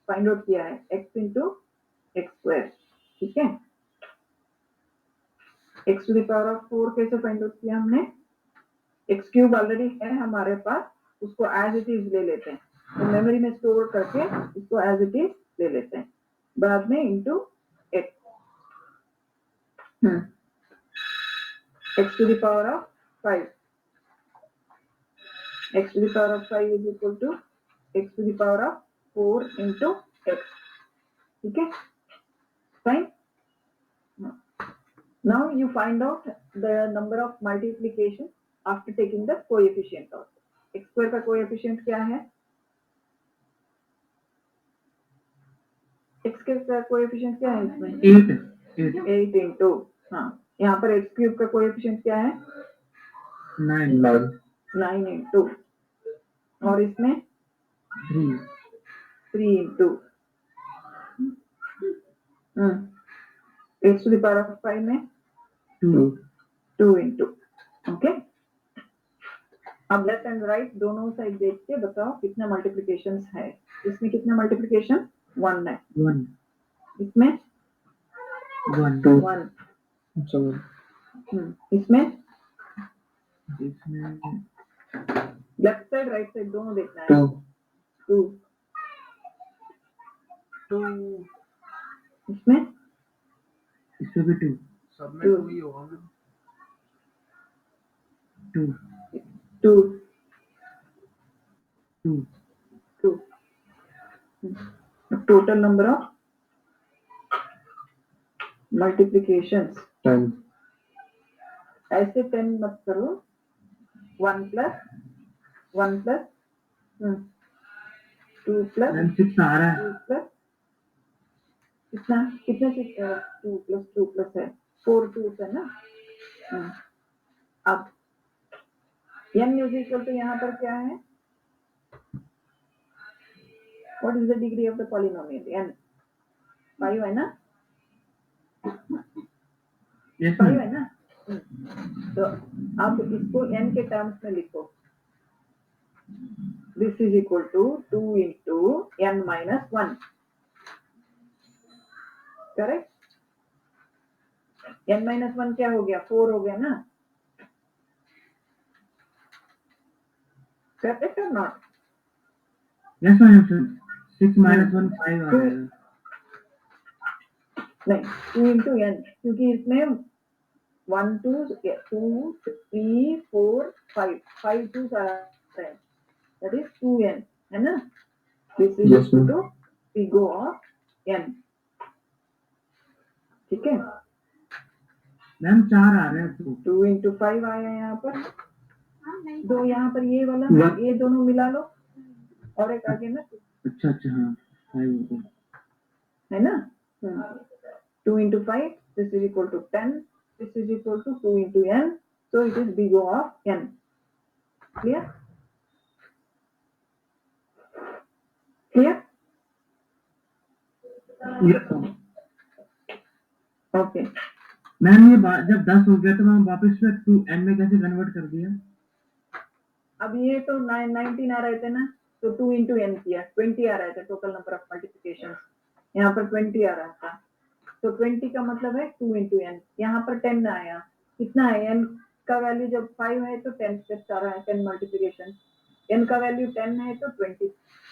फाइंड आउट किया है, एक्स इंटू एक्स स्क्वायर। ठीक है, x to the power of 4 कैसे फाइंड आउट किया हमने, एक्स क्यूब ऑलरेडी है हमारे पास, उसको एज इट इज ले लेते हैं, तो मेमोरी में स्टोर करके इसको एज इट इज ले लेते हैं, बाद में into x, x to the power of 5, x to the power of 5 is equal to x to the power of 4 into x. ठीक है, fine. Now you find out the number of multiplication after taking the coefficient out. x square का coefficient क्या है, x का coefficient क्या है इसमें 8 into, हाँ यहाँ पर x cube का coefficient क्या है 9 into, और इसमें 3 into x to the power of 5 में 2 into, ओके। अब लेफ्ट एंड राइट दोनों साइड देख के बताओ कितना मल्टीप्लिकेशंस है, इसमें कितना मल्टीप्लिकेशन 1 है, इसमें 1, इसमें लेफ्ट साइड राइट साइड दोनों देखना है, 2, इसमें भी 2, सब में 2 ही होगा। 2, टोटल नंबर ऑफ मल्टीप्लिकेशंस 10. ऐसे 10 मत करो, 1 प्लस 2 प्लस 6 आ रहा है, 2 प्लस कितना, कितने 2 प्लस 2 प्लस है 4 2 है ना। अब n इज इक्वल टू यहाँ पर क्या है, what is the degree of the polynomial, n 5 है ना, 5 है ना। तो अब इसको n के टर्म्स में लिखो, this is equal to 2 into n minus 1, correct. n minus 1 क्या हो गया, 4 हो गया ना, करेक्ट और नॉट। यस मैम, 6 minus 1 5 आ जाएगा, नहीं 2 इंटू n, क्योंकि इसमें 1 2 2 3 4 5 2 आ रहा है, दैट इज 2n है ना, this is equal to big O of n। ठीक है, मैम 4 आ रहा है, 2 इंटू 5 आया यहाँ पर, 2 यहाँ पर ये वाला, ये दोनों मिला लो, और एक आगे ना, अच्छा हाँ 5 हो गया, है ना। 2 into 5, this is equal to 10, this is equal to 2 into n, so it is big O of n. Clear? Clear? Okay. Ma'am ये जब 10 हो गया तो मैम वापस से 2n में कैसे कन्वर्ट कर दिया, अब ये तो 19 आ रहे थे ना, तो 2 into n किया, 20 आ रहे थे टोटल नंबर ऑफ मल्टीप्लिकेशन, यहाँ पर 20 आ रहा था, तो 20 का मतलब है 2 into n, यहाँ पर 10 आया, कितना है n का वैल्यू, जब 5 है तो 10 स्टेप्स आ रहा है, 10 मल्टीप्लिकेशन, n का वैल्यू 10 है तो 20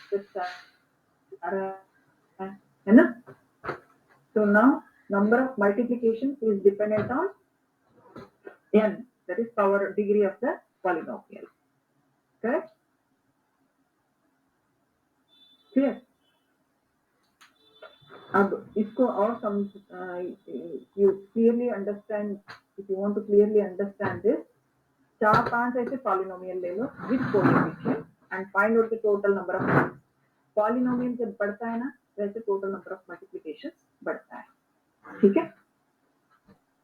स्टेप्स आ रहा है ना। So now number of multiplication is dependent on n, that is power degree of the polynomial, correct? Clear? अब इसको और you clearly understand, if you want to clearly understand this, 4-5 ऐसे polynomial ले लो with coefficient and find out the total number of terms. Polynomial जब बढ़ता है ना, वैसे total number of multiplications बढ़ता है, ठीक है।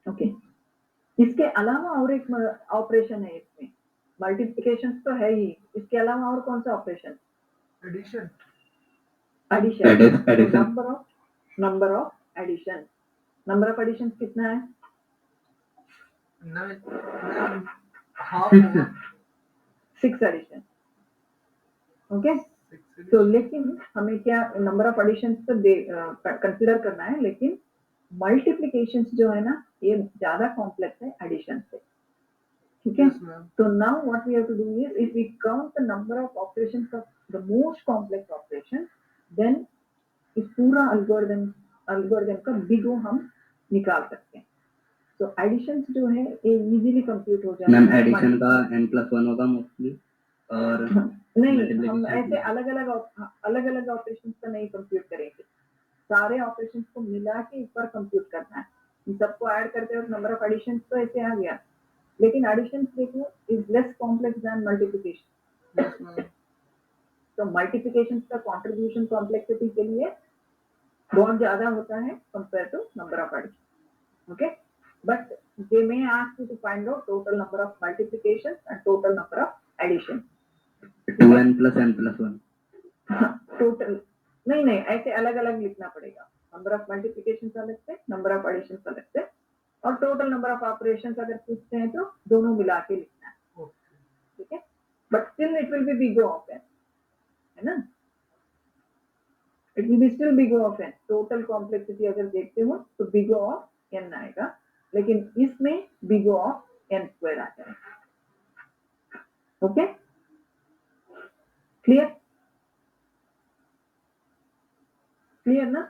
ओके, इसके अलावा और एक ऑपरेशन है इसमें, मल्टीप्लिकेशन तो है ही, इसके अलावा और कौन सा operation? Addition addition. Addition. Number of addition, number of addition कितना है? मैम हाफ 6 होगा 6 एडिशन। ओके, 6 तो लेकिन हमें क्या नंबर ऑफ एडिशन तो कंसिडर करना है, लेकिन मल्टीप्लिकेशंस जो है ना ये ज्यादा कॉम्प्लेक्स है एडिशन से, ठीक है? Yes ma'am So now what we have to do is, if we count the number of operations of the most complex operation, then इस पूरा अल्गोरिदम का बिग O हम निकाल सकते हैं। तो एडिशंस जो है ये इजीली कंप्यूट हो जाएगा। मैम एडिशन का n+1 होगा मोस्टली और नहीं, हम multiplication ऐसे अलग अलग ऑपरेशंस का नहीं कंप्यूट करेंगे, सारे ऑपरेशंस को मिला के एक बार कंप्यूट करना है। इन सबको ऐड करते वक्त नंबर ऑफ एडिशंस तो ऐसे आ गया, लेकिन एडिशंस देखो is less complex than multiplication. Yes ma'am तो मल्टीप्लिकेशन का कंट्रीब्यूशन कॉम्प्लेक्सिटी के लिए बहुत ज्यादा होता है compare to number of addition. Okay, but they may ask you to find out total number of multiplication and total number of addition. 2n + n+1 total नहीं ऐसे अलग अलग लिखना पड़ेगा, नंबर ऑफ मल्टीप्लिकेशन अलग से, नंबर ऑफ एडिशन अलग से, और टोटल नंबर ऑफ ऑपरेशंस अगर पूछते हैं तो दोनों मिला के लिखना है, ओके ठीक है? But still it will be big O of n, है ना? It will be still big O of n। Total complexity अगर देखते हो तो बिग O ऑफ n आएगा, लेकिन इसमें बिग O ऑफ n² आ जाएगा। Okay, clear? क्लियर ना?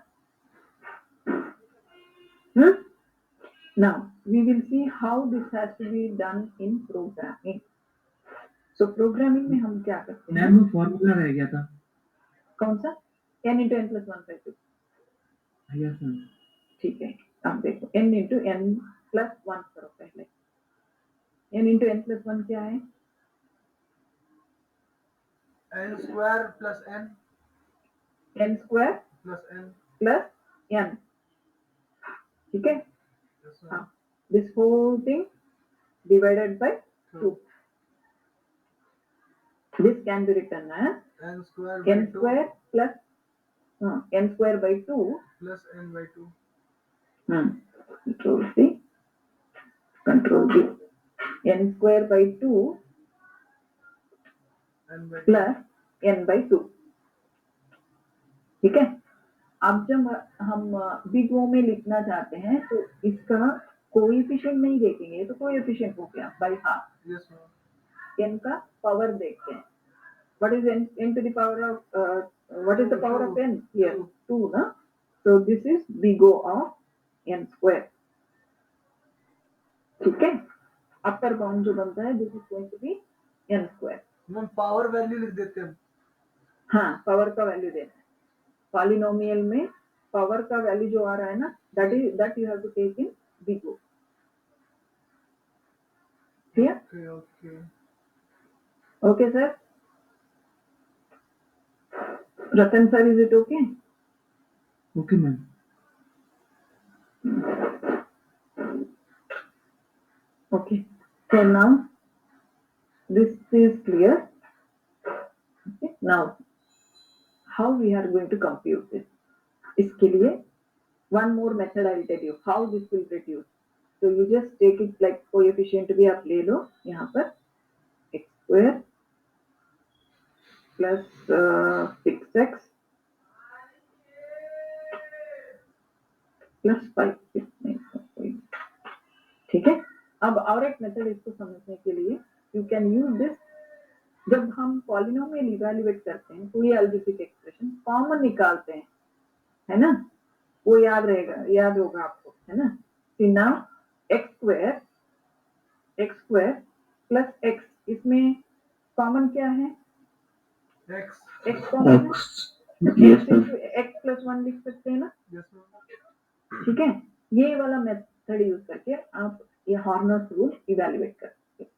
Now we will see how this has to be done in programming. So programming में हम क्या करते हैं? मैम वो फॉर्मूला रह गया था। कौन सा? n into n plus 1/2। Yes ma'am. ठीक है, अब देखो n into n plus 1 करो पहले। n into n plus 1 क्या है? n square plus n n square plus n plus n, ठीक है? yes हाँ, ma'am this whole thing divided by 2. This can be written as n square by n 2 square plus n square by 2 plus n by 2 control C n square by 2 n by 2 plus n by 2, ठीक है? अब जब हम बिग O में लिखना चाहते हैं तो इसका कोएफिशिएंट नहीं देखेंगे, ये तो कोएफिशिएंट हो गया by half. yes ma'am n का पावर देखते हैं, what is n to the power of what is the power of n here? 2 na? So this is big O of n square, ठीक है? अपर बाउंड जो बनता है this is going to be n square। Ma'am power value लिख देते हैं हाँ, पावर का वैल्यू देना है। पॉलिनोमियल में पावर का वैल्यू जो आ रहा है ना, that you have to take in big O। Clear? Okay okay Okay sir, Ratan sir, is it okay? Okay ma'am. Okay, so now this is clear। Okay, now how we are going to compute this? इसके लिए one more method I will tell you how this will reduce। So you just take it like coefficient भी आप ले लो यहाँ पर x square plus 6x plus 5, ठीक है? अब और एक मेथड इसको समझने के लिए you can use this। जब हम पॉलिनोमियल इवैल्यूएट करते हैं कोई अलजेब्रिक एक्सप्रेशन कॉमन निकालते हैं, है ना? वो याद रहेगा, याद होगा आपको, है ना? So now x square plus x, इसमें कॉमन क्या है? x x कॉमन है, yes मैम x plus 1 लिख सकते हैं ना, yes मैम ठीक है? ये वाला मेथड यूज करके आप ये हॉर्नर्स रूल इवैल्यूएट कर सकते हैं।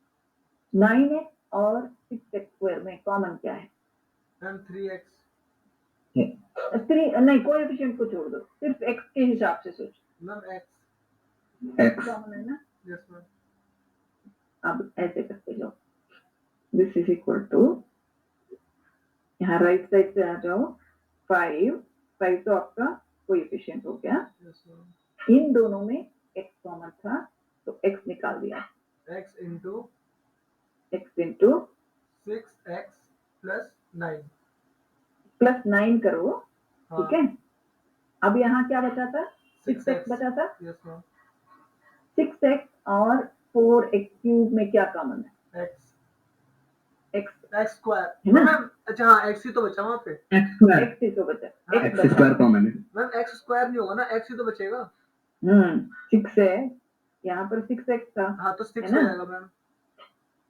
9x और 6x स्क्वायर में कॉमन क्या है? मैम 3x 3 नहीं, कोएफिशिएंट को छोड़ दो, सिर्फ x के हिसाब से सोचो। Ma'am x X. कॉमन है ना। यस मैम, अब ऐसे करते जाओ, दिस इज इक्वल टू, यहाँ राइट साइड से आ जाओ, 5 तो आपका कोएफिशिएंट हो गया, यस मैम, इन दोनों में x कॉमन था तो x निकाल दिया, x into x into 6x plus 9। Plus 9 करो, हाँ, ठीक है। अब यहाँ क्या बचा था, 6x 6x, बचा था, यस मैम, 6x और 4x क्यूब में क्या कॉमन है, x x x स्क्वायर है ना? मैम। अच्छा हाँ, x ही तो बचा वहाँ पे एक्स स्क्वायर x ही तो बचा, हाँ, x X बचा, स्क्वायर कॉमन है। मैम। x स्क्वायर नहीं होगा ना, x ही तो बचेगा। 6 है, यहाँ पर 6x था, हाँ तो 6 है हो ना? जाएगा मैम,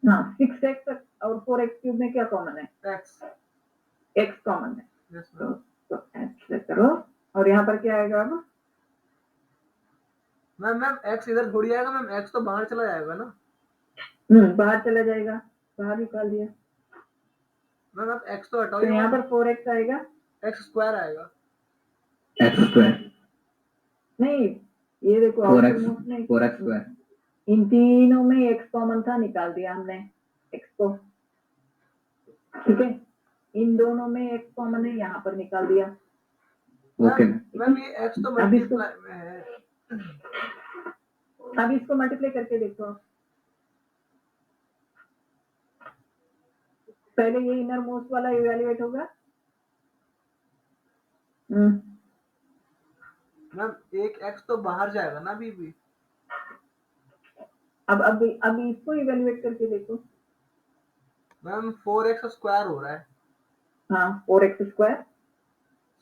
हाँ, 6x और 4x क्यूब में क्या कॉमन है, x, x कॉमन है, यस तो मैम। ऐसे करो, और यहाँ पर क्या आएगा अब, मैम x इधर थोड़ी आएगा मैम, x तो बाहर चला जाएगा ना बाहर चला जाएगा, बाहर निकाल दिया, मैम। आप x तो तो हटाओ, यहाँ पर 4x आएगा, x स्क्वायर आएगा। X स्क्वायर, नहीं, ये देखो 4x, आउटरमोस्ट में 4x स्क्वायर, इन तीनों में x कॉमन था, निकाल दिया हमने x को, ठीक है। इन दोनों में x कॉमन है, यहाँ पर निकाल दिया, ओके मैम मैम ये x तो अब इसको मल्टीप्लाई में है। अब इसको मल्टीप्लाई करके देखो, पहले ये इनर मोस्ट वाला इवेल्युएट होगा, मैम एक x तो बाहर जाएगा ना अभी भी। अब इसको इवेल्युएट करके देखो, मैम 4x स्क्वायर हो रहा है, हाँ 4x स्क्वायर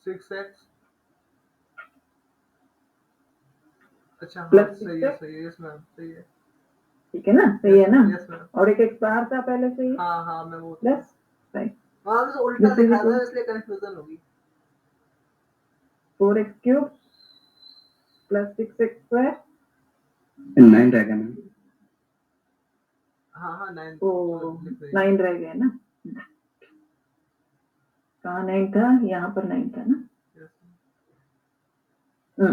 6x, अच्छा हाँ प्लस सही है, यस मैम, सही है, ठीक है ना, सही है ना, यस मैम। और एक x बाहर था पहले से ही, हाँ हाँ मैं वो प्लस 5, वहाँ से उल्टा This is लिखा equal- था इसलिए कंफ्यूजन होगी। 4x cube plus 6x square, 9 रहेगा मैम। हाँ हाँ 9 ओ लिख रही 9 रह गया ना, कहाँ 9 था, यहाँ पर 9 था ना, है।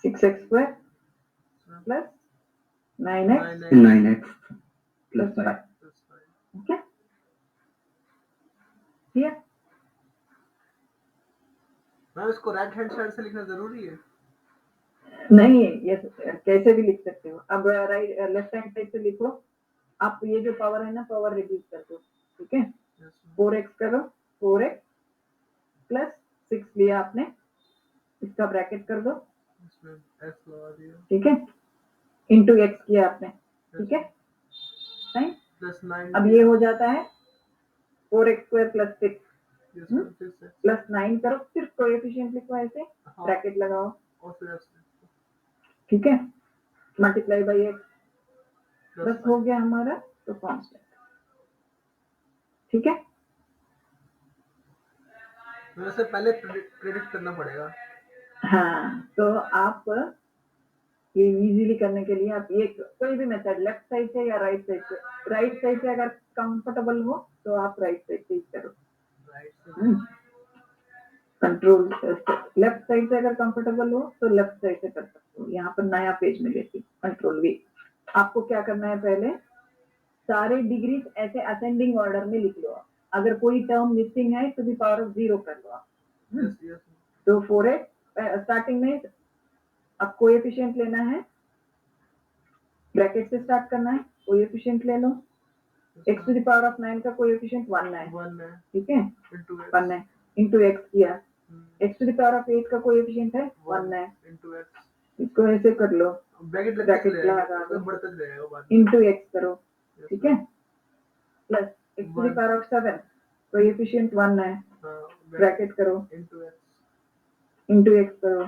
6x square plus 9x 9x plus plus 5। 5, okay, clear. Ma'am इसको राइट हैंड साइड से लिखना जरूरी है। नहीं, ये कैसे भी लिख सकते हो, अब राइट लेफ्ट हैंड साइड से लिखो, आप ये जो पावर है ना, पावर रिड्यूस कर दो, ठीक है, 4x करो, 4x प्लस 6 लिया आपने, इसका ब्रैकेट कर दो, इसमें s लगा दिया, ठीक है, इंटू x किया आपने, ठीक है, फाइन। प्लस 9 अब ये हो जाता है 4x square plus 6 6x plus 9 करो, फिर कोएफिशिएंट लिखो ऐसे, हाँ ब्रैकेट लगाओ, और फिर s ठीक है, मल्टीप्लाई बाई x, प्लस बस हो गया हमारा तो कांस्टेंट, ठीक है। वैसे पहले प्रेडिक्ट करना पड़ेगा। हाँ, तो आप ये इजीली करने के लिए आप ये कोई भी मेथड, लेफ्ट साइड से या राइट साइड से अगर कंफर्टेबल हो तो आप राइट साइड से ही करो, राइट से कंट्रोल लेफ्ट साइड से अगर कंफर्टेबल हो तो लेफ्ट साइड से कर सकते हो। यहाँ पर नया पेज में लेती कंट्रोल वी, आपको क्या करना है, पहले सारे डिग्रीज ऐसे असेंडिंग ऑर्डर में लिख लो, अगर कोई टर्म मिसिंग है तो भी पावर ऑफ 0 कर लो आप, यस यस तो 4x स्टार्टिंग में अब कोएफिशिएंट लेना है, ब्रैकेट से स्टार्ट करना है, कोएफिशिएंट ले लो, x to the power of 9 का कोएफिशिएंट 1 है, 1 है ठीक है, इनटू 1 है, इंटू x किया, x to the power of 8 का कोएफिशिएंट है 1 है, इनटू x, इसको ऐसे कर लो, ब्रैकेट ब्रैकेट लगा लगा दो, दो, बढ़ते जाएगा बाद में। इंटू x करो, Yes, ठीक है, plus x to the power of 7 coefficient 1 है, हाँ ब्रैकेट करो, इनटू x, इंटू x करो,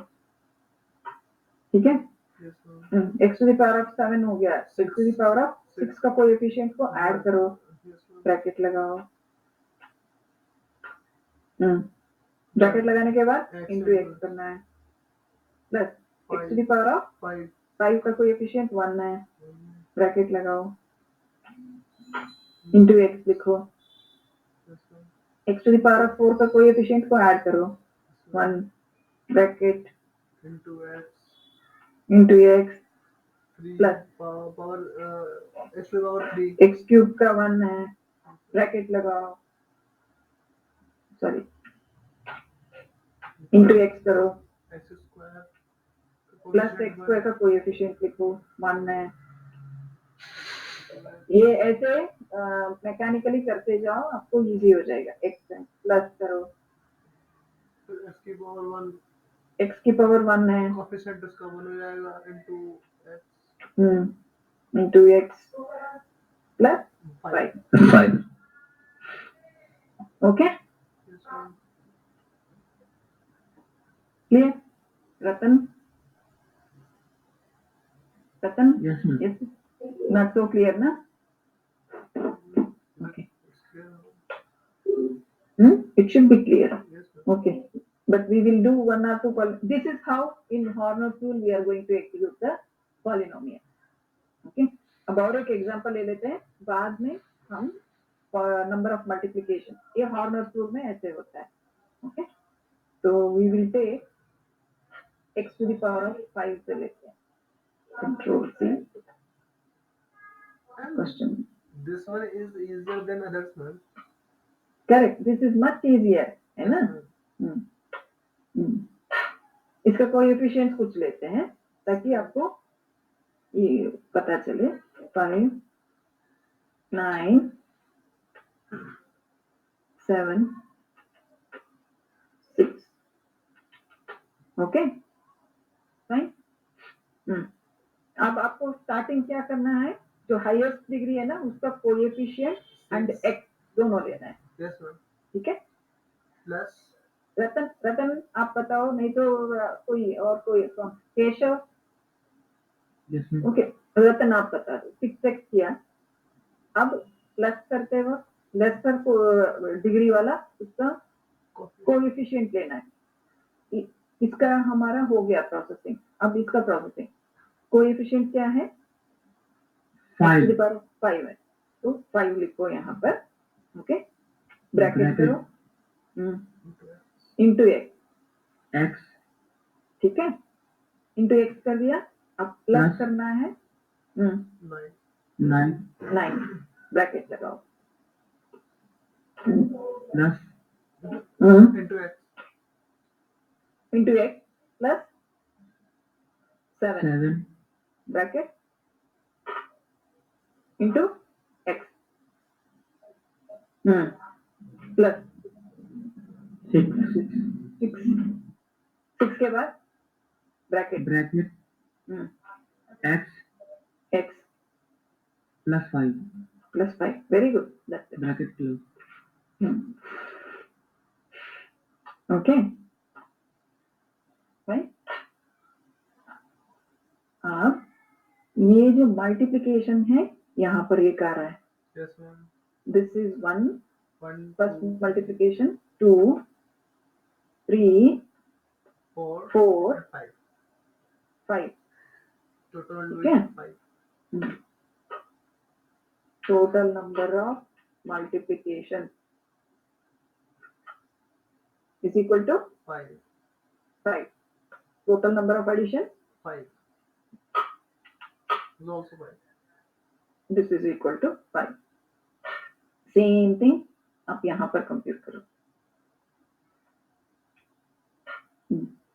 ठीक है, yes ma'am, x to the power of 7 हो गया, x to the power of 6 का कोएफिशिएंट को ऐड करो, यस मैम, ब्रैकेट लगाओ, ब्रैकेट लगाने के बाद X इंटू into एक्स करना है, plus x to 5 the power of 5 5 का कोएफिशिएंट 1 है, ब्रैकेट लगाओ, इंटू एक्स लिखो, yes ma'am, x to the power of 4 का कोएफिशिएंट को ऐड करो, 1 bracket into x, into x 3 Plus. power x to the power 3 x cube का 1 है, ब्रैकेट लगाओ, सॉरी into x करो, x square plus x square का कोएफिशिएंट लिखो 1 है। ये ऐसे मैकेनिकली करते जाओ, आपको इजी हो जाएगा। x है, प्लस करो, x की पावर 1 x की पावर 1 है, कोएफिशिएंट उसका 1 हो जाएगा into x into x plus 5। 5. Okay, clear? Ratan Yes, ma'am. yes, not so clear ना? Okay, it should be clear. Okay, but we will do 1 or 2 this is how in Horner's rule we are going to execute the polynomial. Okay, अब और एक एग्जांपल ले लेते हैं, बाद में हम नंबर ऑफ मल्टीप्लिकेशन, ये Horner's rule में ऐसे होता है। ओके, तो we will take x to the power of 5 से लेते हैं, control C, question. this one is easier than others man Correct, this is much easier, है ना? इसका कोएफिशिएंट कुछ लेते हैं ताकि आपको ये पता चले। 5 9 7 6 ओके फाइन। अब आपको स्टार्टिंग क्या करना है, जो हाईएस्ट डिग्री है ना उसका कोएफिशिएंट एंड एक्स दोनों लेना है। yes ma'am ठीक है, plus रतन आप बताओ, नहीं तो कोई और कोई केशव। Yes, ma'am. ओके, रतन आप बता दो। 6x किया, अब प्लस करते वक्त लेसर को डिग्री वाला उसका कोएफिशिएंट लेना है। इसका हमारा हो गया प्रोसेसिंग, अब इसका प्रोसेसिंग कोएफिशिएंट क्या है? 5. 5 है, तो 5 लिखो यहाँ पर। ओके, ब्रैकेट करो, इंटू एक्स, X ठीक है, इंटू एक्स कर दिया। अब प्लस Plus. करना है 9 9, ब्रैकेट लगाओ, plus into x into x plus 7 7 bracket into x plus 6 6 के बाद bracket bracket X x plus 5 plus 5। Very good, that's it. bracket close. Okay right. अब ये जो मल्टीप्लिकेशन है यहाँ पर एक आ रहा है, yes ma'am this is 1 1 first 2 multiplication, 2 3 4 4 5 5 total will Okay. be 5 total number of multiplication is equal to 5 5. Total number of addition, 5 is also 5 this is equal to 5. Same thing आप यहाँ पर कंप्यूट करो।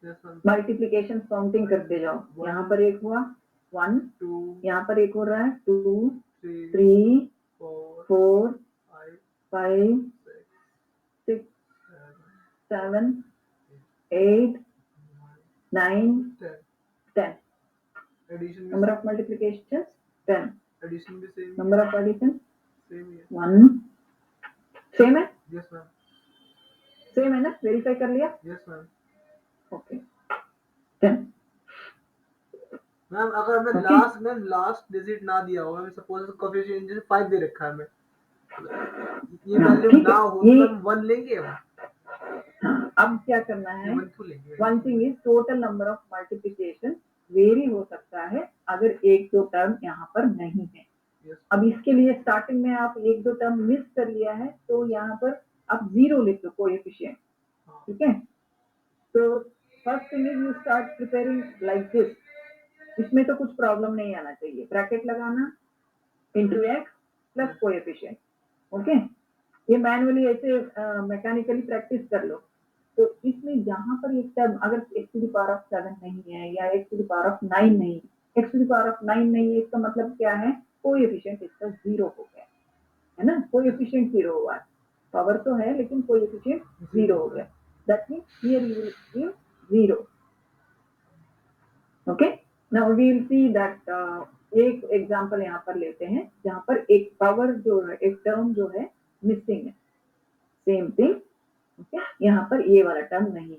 yes ma'am मल्टीप्लिकेशन काउंटिंग करते जाओ, यहाँ पर एक हुआ 1, 2 यहाँ पर एक हो रहा है 2 3 3 4 4 5 5 6 6 7 8 9 10 10 addition number of multiplications 10, addition भी same number of addition same है 1, सेम है, yes ma'am सेम है ना, वेरीफाई कर लिया। yes ma'am ओके 10 मैम अगर मैं Okay. लास्ट डिजिट ना दिया हो, मैं सपोज कोएफिशिएंट जैसे 5 दे रखा है, मैं ये वैल्यू ठीक ना है, हो तो ये- हम 1 लेंगे हम हाँ, अब क्या करना है, 1 क्यों लेंगे one thing is total number of multiplication very हो सकता है अगर एक दो टर्म यहाँ पर नहीं है। yes अब इसके लिए स्टार्टिंग में आप एक दो टर्म मिस कर लिया है तो यहाँ पर आप 0 लिख दो कोएफिशिएंट, ठीक है। तो first thing is you start preparing like this, इसमें तो कुछ प्रॉब्लम नहीं आना चाहिए, ब्रैकेट लगाना into x plus coefficient. Okay, ये मैनुअली ऐसे मैकेनिकली प्रैक्टिस कर लो। तो इसमें यहाँ पर एक टर्म अगर x to the power of 7 नहीं है या x to the power of 9 नहीं, x to the power of 9 नहीं है, इसका मतलब क्या है, कोएफिशिएंट इसका 0 हो गया है ना, कोएफिशिएंट 0 हुआ है, पावर तो है लेकिन कोएफिशिएंट 0 हो गया, that means here you will give 0। Okay, now we will see that एक एग्जांपल यहाँ पर लेते हैं जहाँ पर एक पावर जो है, एक टर्म जो है मिसिंग है, सेम थिंग। ओके, यहाँ पर ये वाला टर्म नहीं,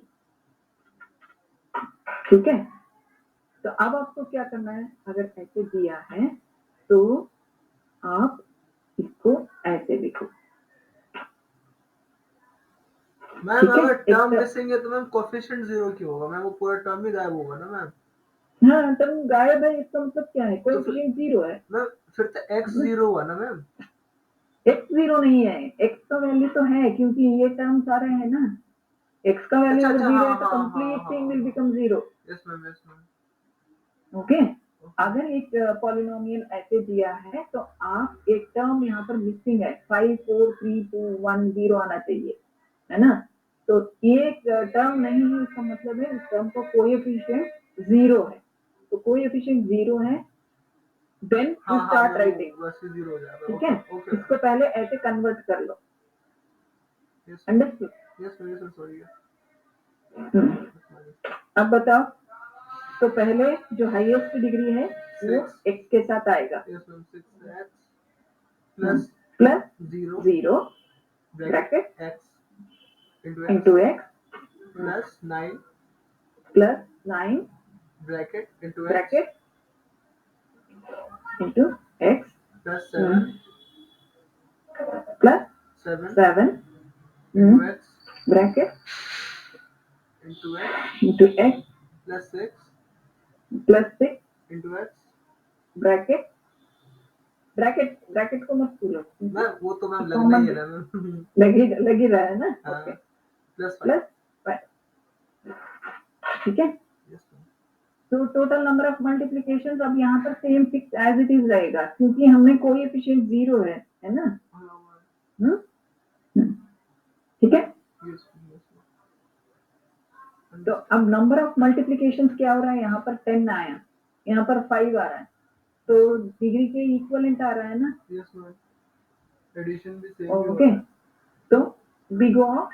ठीक है। तो अब आपको क्या करना है, अगर ऐसे दिया है तो आप इसको ऐसे लिखो, मैम ठीक है। अगर टर्म एक मिसिंग है तो मैम कोफिशिएंट 0 क्यों होगा मैम? वो पूरा टर्म ही गायब होगा ना मैम। हाँ, टर्म गायब है, इसका मतलब क्या है, कोएफिशिएंट 0 है। मैम फिर तो x 0 हुआ ना मैम। x 0 नहीं है, x का वैल्यू तो है क्योंकि ये टर्म सारे हैं ना, x का वैल्यू अच्छा अगर अच्छा 0 हाँ है तो हाँ कंप्लीट हाँ थिंग विल हाँ become 0। Yes ma'am yes ma'am. Okay, अगर एक पॉलिनोमियल ऐसे दिया है तो आप एक टर्म यहाँ पर मिसिंग है, 5 4 3 2 1 0 आना चाहिए, है ना। तो ये टर्म नहीं है, इसका मतलब है उस टर्म का कोएफिशिएंट 0 है, तो कोएफिशिएंट 0 है, देन यू हाँ हाँ स्टार्ट मैम राइटिंग, वो वैसे 0 हो जाएगा। ठीक ओके है। ओके इसको पहले ऐसे कन्वर्ट कर लो, yes understood. Yes ma'am sorry. अब बताओ, तो पहले जो हाईएस्ट डिग्री है वो 6 x के साथ आएगा, yes ma'am 6x plus plus 0 0 bracket bracket x into x plus 9 plus 9 bracket x bracket into x plus 7 plus 7 7 x bracket into x x plus 6 plus 6 x bracket bracket bracket को मत भूलो, मैम वो तो मैम लगना कॉमन ही है ना मैम। लग ही रहा है ना। हाँ ओके, प्लस 5 प्लस 5, ठीक है। Yes ma'am. तो टोटल नंबर ऑफ मल्टीप्लिकेशन अब यहाँ पर same fix as it is रहेगा क्योंकि हमने कोएफिशिएंट 0 है ना। हम्म, ठीक है। यस यस तो अब नंबर ऑफ मल्टीप्लिकेशन क्या हो रहा है, यहाँ पर 10 आया, यहाँ पर 5 आ रहा है, तो डिग्री के इक्विवेलेंट आ रहा है ना। यस मैम एडिशन भी सेम ही हो ओके, रहा है। तो बिग ऑफ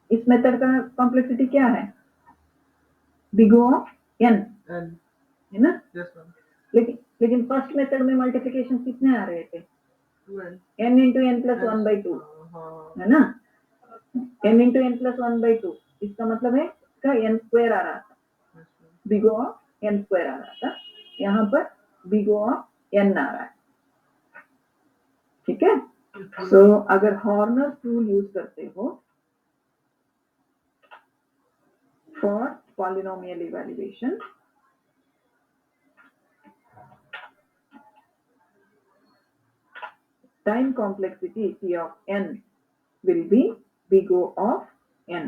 इस मेथड का कॉम्प्लेक्सिटी क्या है, बिग ऑफ n एन है ना। यस मैम लेकिन फर्स्ट मेथड में मल्टीप्लिकेशन कितने आ रहे थे, 2n n into n plus 1/2 हाँ है ना, n इंटू एन प्लस 1/2, इसका मतलब है इसका n स्क्वायर आ रहा था, yes ma'am big of n square आ रहा था, यहाँ पर बिग ऑफ n आ रहा है, ठीक है। सो अगर हॉर्नर रूल यूज करते हो for polynomial evaluation, time complexity P of n will be big O of n.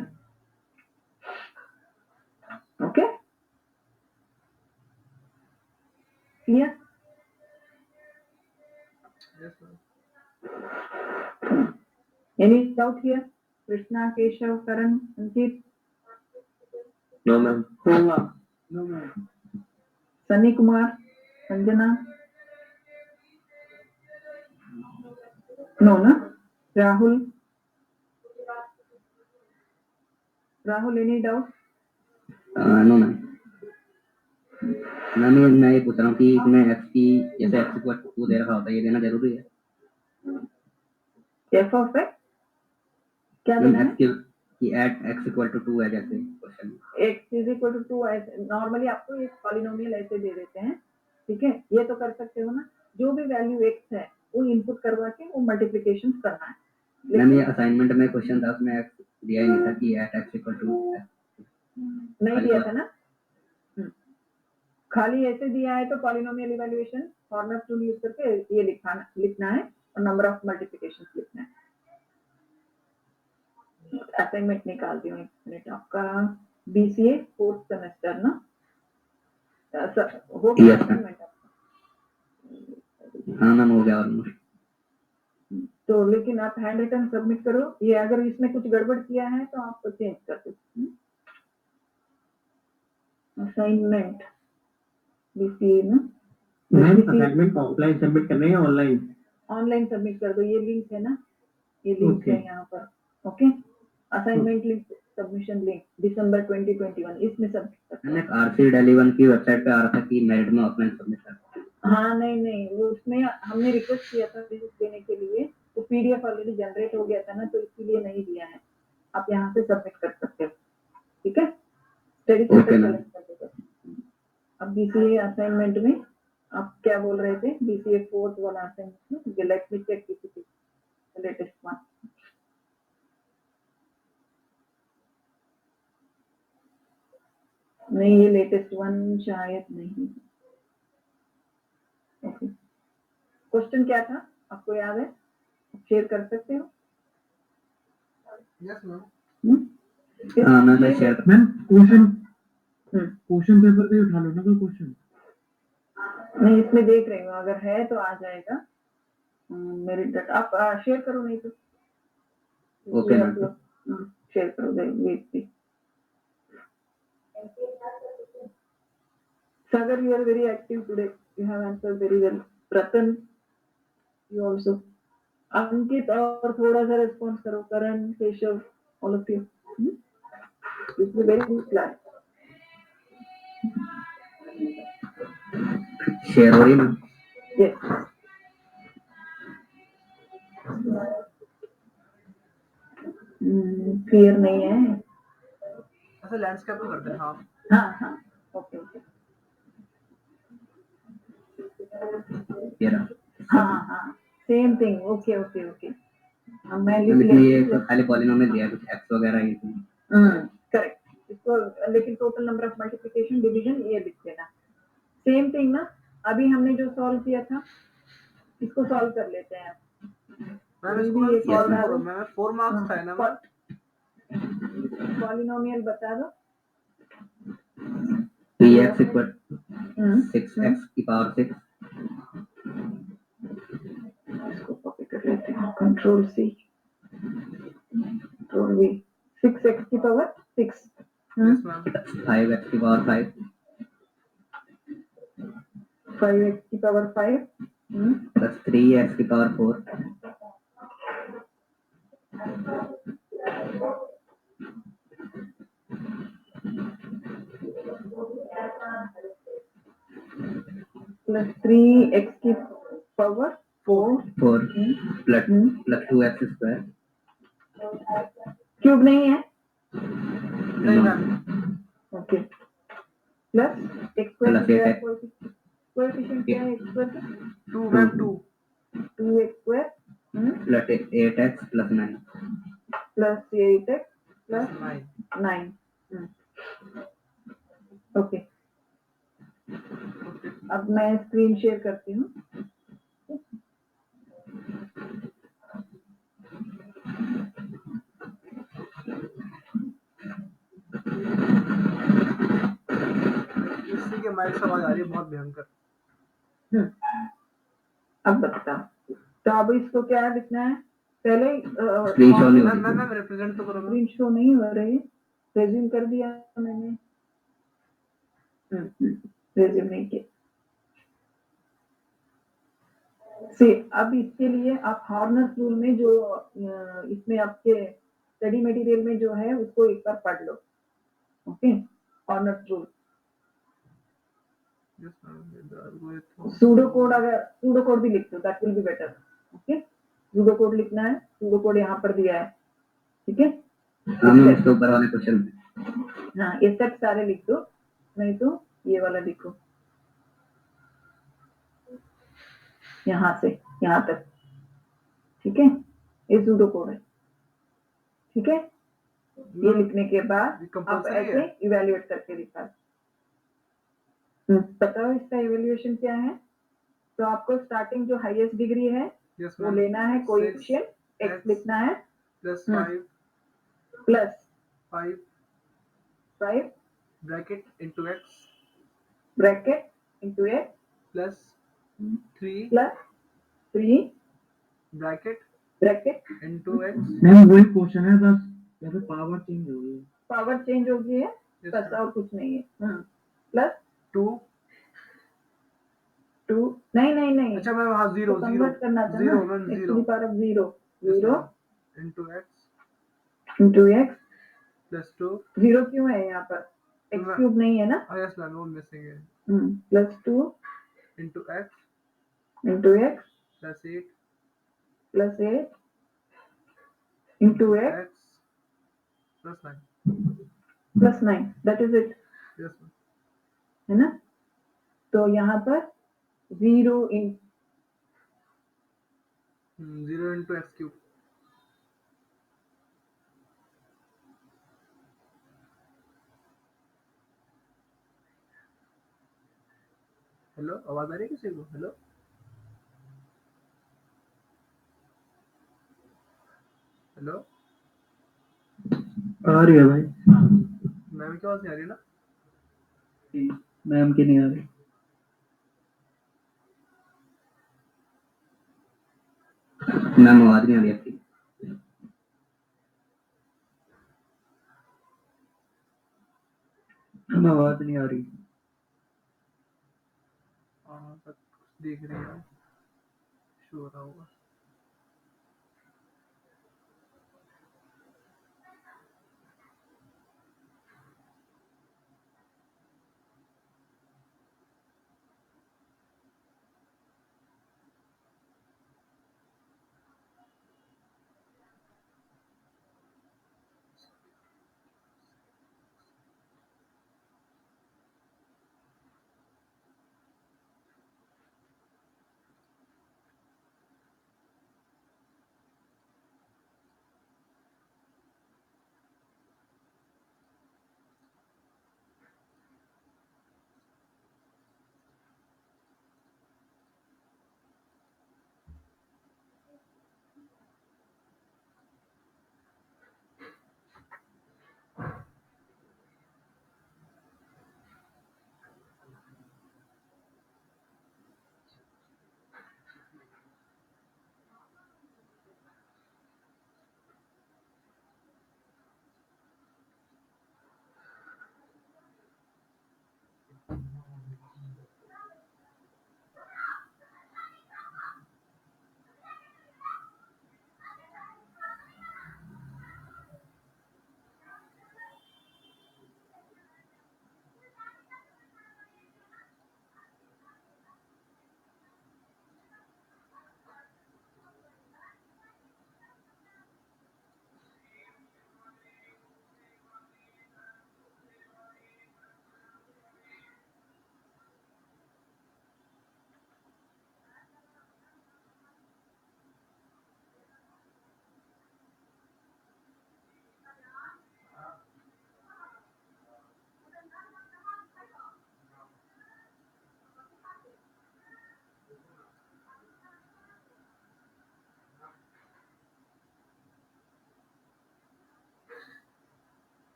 Okay? Clear? Yes ma'am. Any doubt here? Krishna, Keshav, Karan, Ankit, no ma'am. No ma'am. Sunny Kumar, Sanjana? No, na? Rahul? Rahul, any doubt? No ma'am. Ma'am मैं ये पूछ रहा हूँ कि इसमें x की जैसे x को 2 दे रखा होता है, ये देना जरूरी है? F of x? क्या मैम देना x है? की एट x इक्वल टू 2 है जैसे question. x is equal to 2 ऐसे नॉर्मली आपको एक पॉलिनोमियल ऐसे दे देते हैं, ठीक है। ये तो कर सकते हो ना, जो भी वैल्यू x है वो इनपुट करवा के वो मल्टीप्लिकेशन करना है। मैम ये असाइनमेंट में क्वेश्चन था, उसमें x दिया ही नहीं था कि एट x इक्वल टू नहीं दिया था ना। खाली ऐसे दिया है तो polynomial evaluation Horner tool use करके ये लिखना है और नंबर ऑफ मल्टीप्लिकेशन लिखना है। असाइनमेंट निकालती हूँ एक मिनट, आपका BCA 4th सेमेस्टर ना, हो गया Yes, ma'am. assignment आपका? हाँ मैम हो गया ऑलमोस्ट। तो लेकिन आप हैंड रिटन सबमिट करो, ये अगर इसमें कुछ गड़बड़ किया है तो आप चेंज कर दो। असाइनमेंट बीसीए ना, मैम असाइनमेंट ऑफलाइन सबमिट करना है या ऑनलाइन? ऑनलाइन सबमिट कर दो, ये लिंक है ना, ये लिंक है Okay. यहाँ पर। Okay, assignment link, submission link December 2021, इसमें सबमिट कर मैंने दो। एक RC11 की वेबसाइट पे आ रहा था कि मेरिट में ऑफलाइन सबमिट करना। हाँ नहीं, वो उसमें हमने रिक्वेस्ट किया था लिंक देने के लिए, तो पीडीएफ ऑलरेडी जनरेट हो गया था ना, तो इसीलिए नहीं दिया है। आप यहाँ से सबमिट कर सकते हो, ठीक है। Study Okay, centre ma'am. Select कर देगा। अब बीसीए असाइनमेंट में आप क्या बोल रहे थे, बीसीए फोर्थ वाला असाइनमेंट, लेट मी चेक किसी लेटेस्ट वन। नहीं, ये लेटेस्ट वन शायद नहीं। ओके, क्वेश्चन क्या था आपको याद है, शेयर कर सकते हो? Yes ma'am. हाँ मैम मैं शेयर मैम क्वेश्चन हम्म, क्वेश्चन पेपर पे उठा लो ना कोई क्वेश्चन। नहीं इसमें देख रही हूँ, अगर है तो आ जाएगा। मेरे डाटा आप शेयर करो, नहीं तो Okay, ma'am. शेयर करो, wait. Sagar, you are very active today. You have answered very well. Ratan, you also. Ankit और थोड़ा सा रेस्पॉन्स करो, Karan, Keshav, all of you. This is a very good class. Share हो रही है मैम। Yes. क्लियर नहीं है। ऐसे लैंडस्केप तो करते हैं हाँ। हाँ, ओके। ये रहा। हाँ, सेम थिंग। ओके। अब मैं लिख मैम इसमें ये लेती हूँ। खाली पॉलिनोमियल दिया है, कुछ एक्स वगैरह ये सब। करेक्ट। इसको लेकिन total number of multiplication division ये लिख देना। सेम थिंग ना, अभी हमने जो सॉल्व किया था इसको सॉल्व कर लेते हैं। मैम ये इसको भी मैम एक सॉल्व बता करो, दो। मैम 4 मार्क्स का है ना मैम। पॉलिनोमियल बता दो। px इक्वल हम्म, 6x की पावर 6 इसको कॉपी कर लेते हैं, control C, control we. 6x की पावर 6, यस मैम। 5x की पावर 5 5x की पावर 5, प्लस 3x की पावर 4 प्लस 3x की power 4 plus 2x square cube नहीं है। नहीं ma'am. Okay, plus x square plus 8x coefficient क्या है x स्क्वायर का? 2 ma'am 2 2x square plus 8x plus 9 plus 8x plus 9। 9। Okay, अब मैं स्क्रीन शेयर करती हूँ। किसी के माइक से आवाज आ रही है बहुत भयंकर। अब बताओ, तो अब इसको क्या लिखना है? पहले स्क्रीन शॉट नहीं हो मैम रही। मैम रिप्रेजेंट तो करो मैम। स्क्रीन शो नहीं हो रही, रेज्यूम कर दिया मैंने। रेज्यूम नहीं किया। से अब इसके लिए आप हॉर्नर्स रूल में जो इसमें आपके स्टडी मटेरियल में जो है उसको एक बार पढ़ लो। Okay, Horner's rule. Yes ma'am. Pseudo code, अगर सूडो कोड भी लिख दो, that will be better. Okay, pseudo code लिखना है, सूडो कोड यहाँ पर दिया है, ठीक है। हाँ मैम इसके ऊपर वाले क्वेश्चन हाँ, ये सब सारे लिख दो, नहीं तो ये वाला लिखो, यहाँ से यहाँ तक, ठीक है। ये सूडो कोड है, ठीक है। ये लिखने के बाद आप ऐसे इवेल्युएट करके दिखा। पता हो इसका इवेल्युएशन क्या है? तो आपको स्टार्टिंग जो हाईएस्ट डिग्री है वो लेना है, कोएफिशिएंट x लिखना है, plus 5 plus 5 5 bracket into x bracket into x plus 3 plus 3 bracket bracket into x ma'am वही क्वेश्चन है, बस यहाँ पे पावर चेंज हो गई है। पावर चेंज हो गई है बस और कुछ नहीं है। प्लस 2 2 नहीं अच्छा मैम हाँ जीरो तो जीरो कन्वर्ट करना था ना zero ma'am x to zero the power of 0 0 into x into x plus 2 0 क्यों है यहाँ पर x मैं- क्यूब नहीं है ना यस मैम वो मिसिंग है plus 2 into x into x plus 8 plus 8 into x x plus 9 plus 9 that is it yes ma'am है ना। तो यहाँ पर 0 इन 0 इनटू एक्स क्यूब हेलो आवाज आ रही है किसी को? हेलो हेलो आ रही है भाई, मैम की आवाज नहीं आ रही ना? मैम की नहीं आ रही। मैम आवाज नहीं आ रही आपकी। मैम आवाज नहीं आ रही। हाँ तक देख रही है शो हो रहा होगा।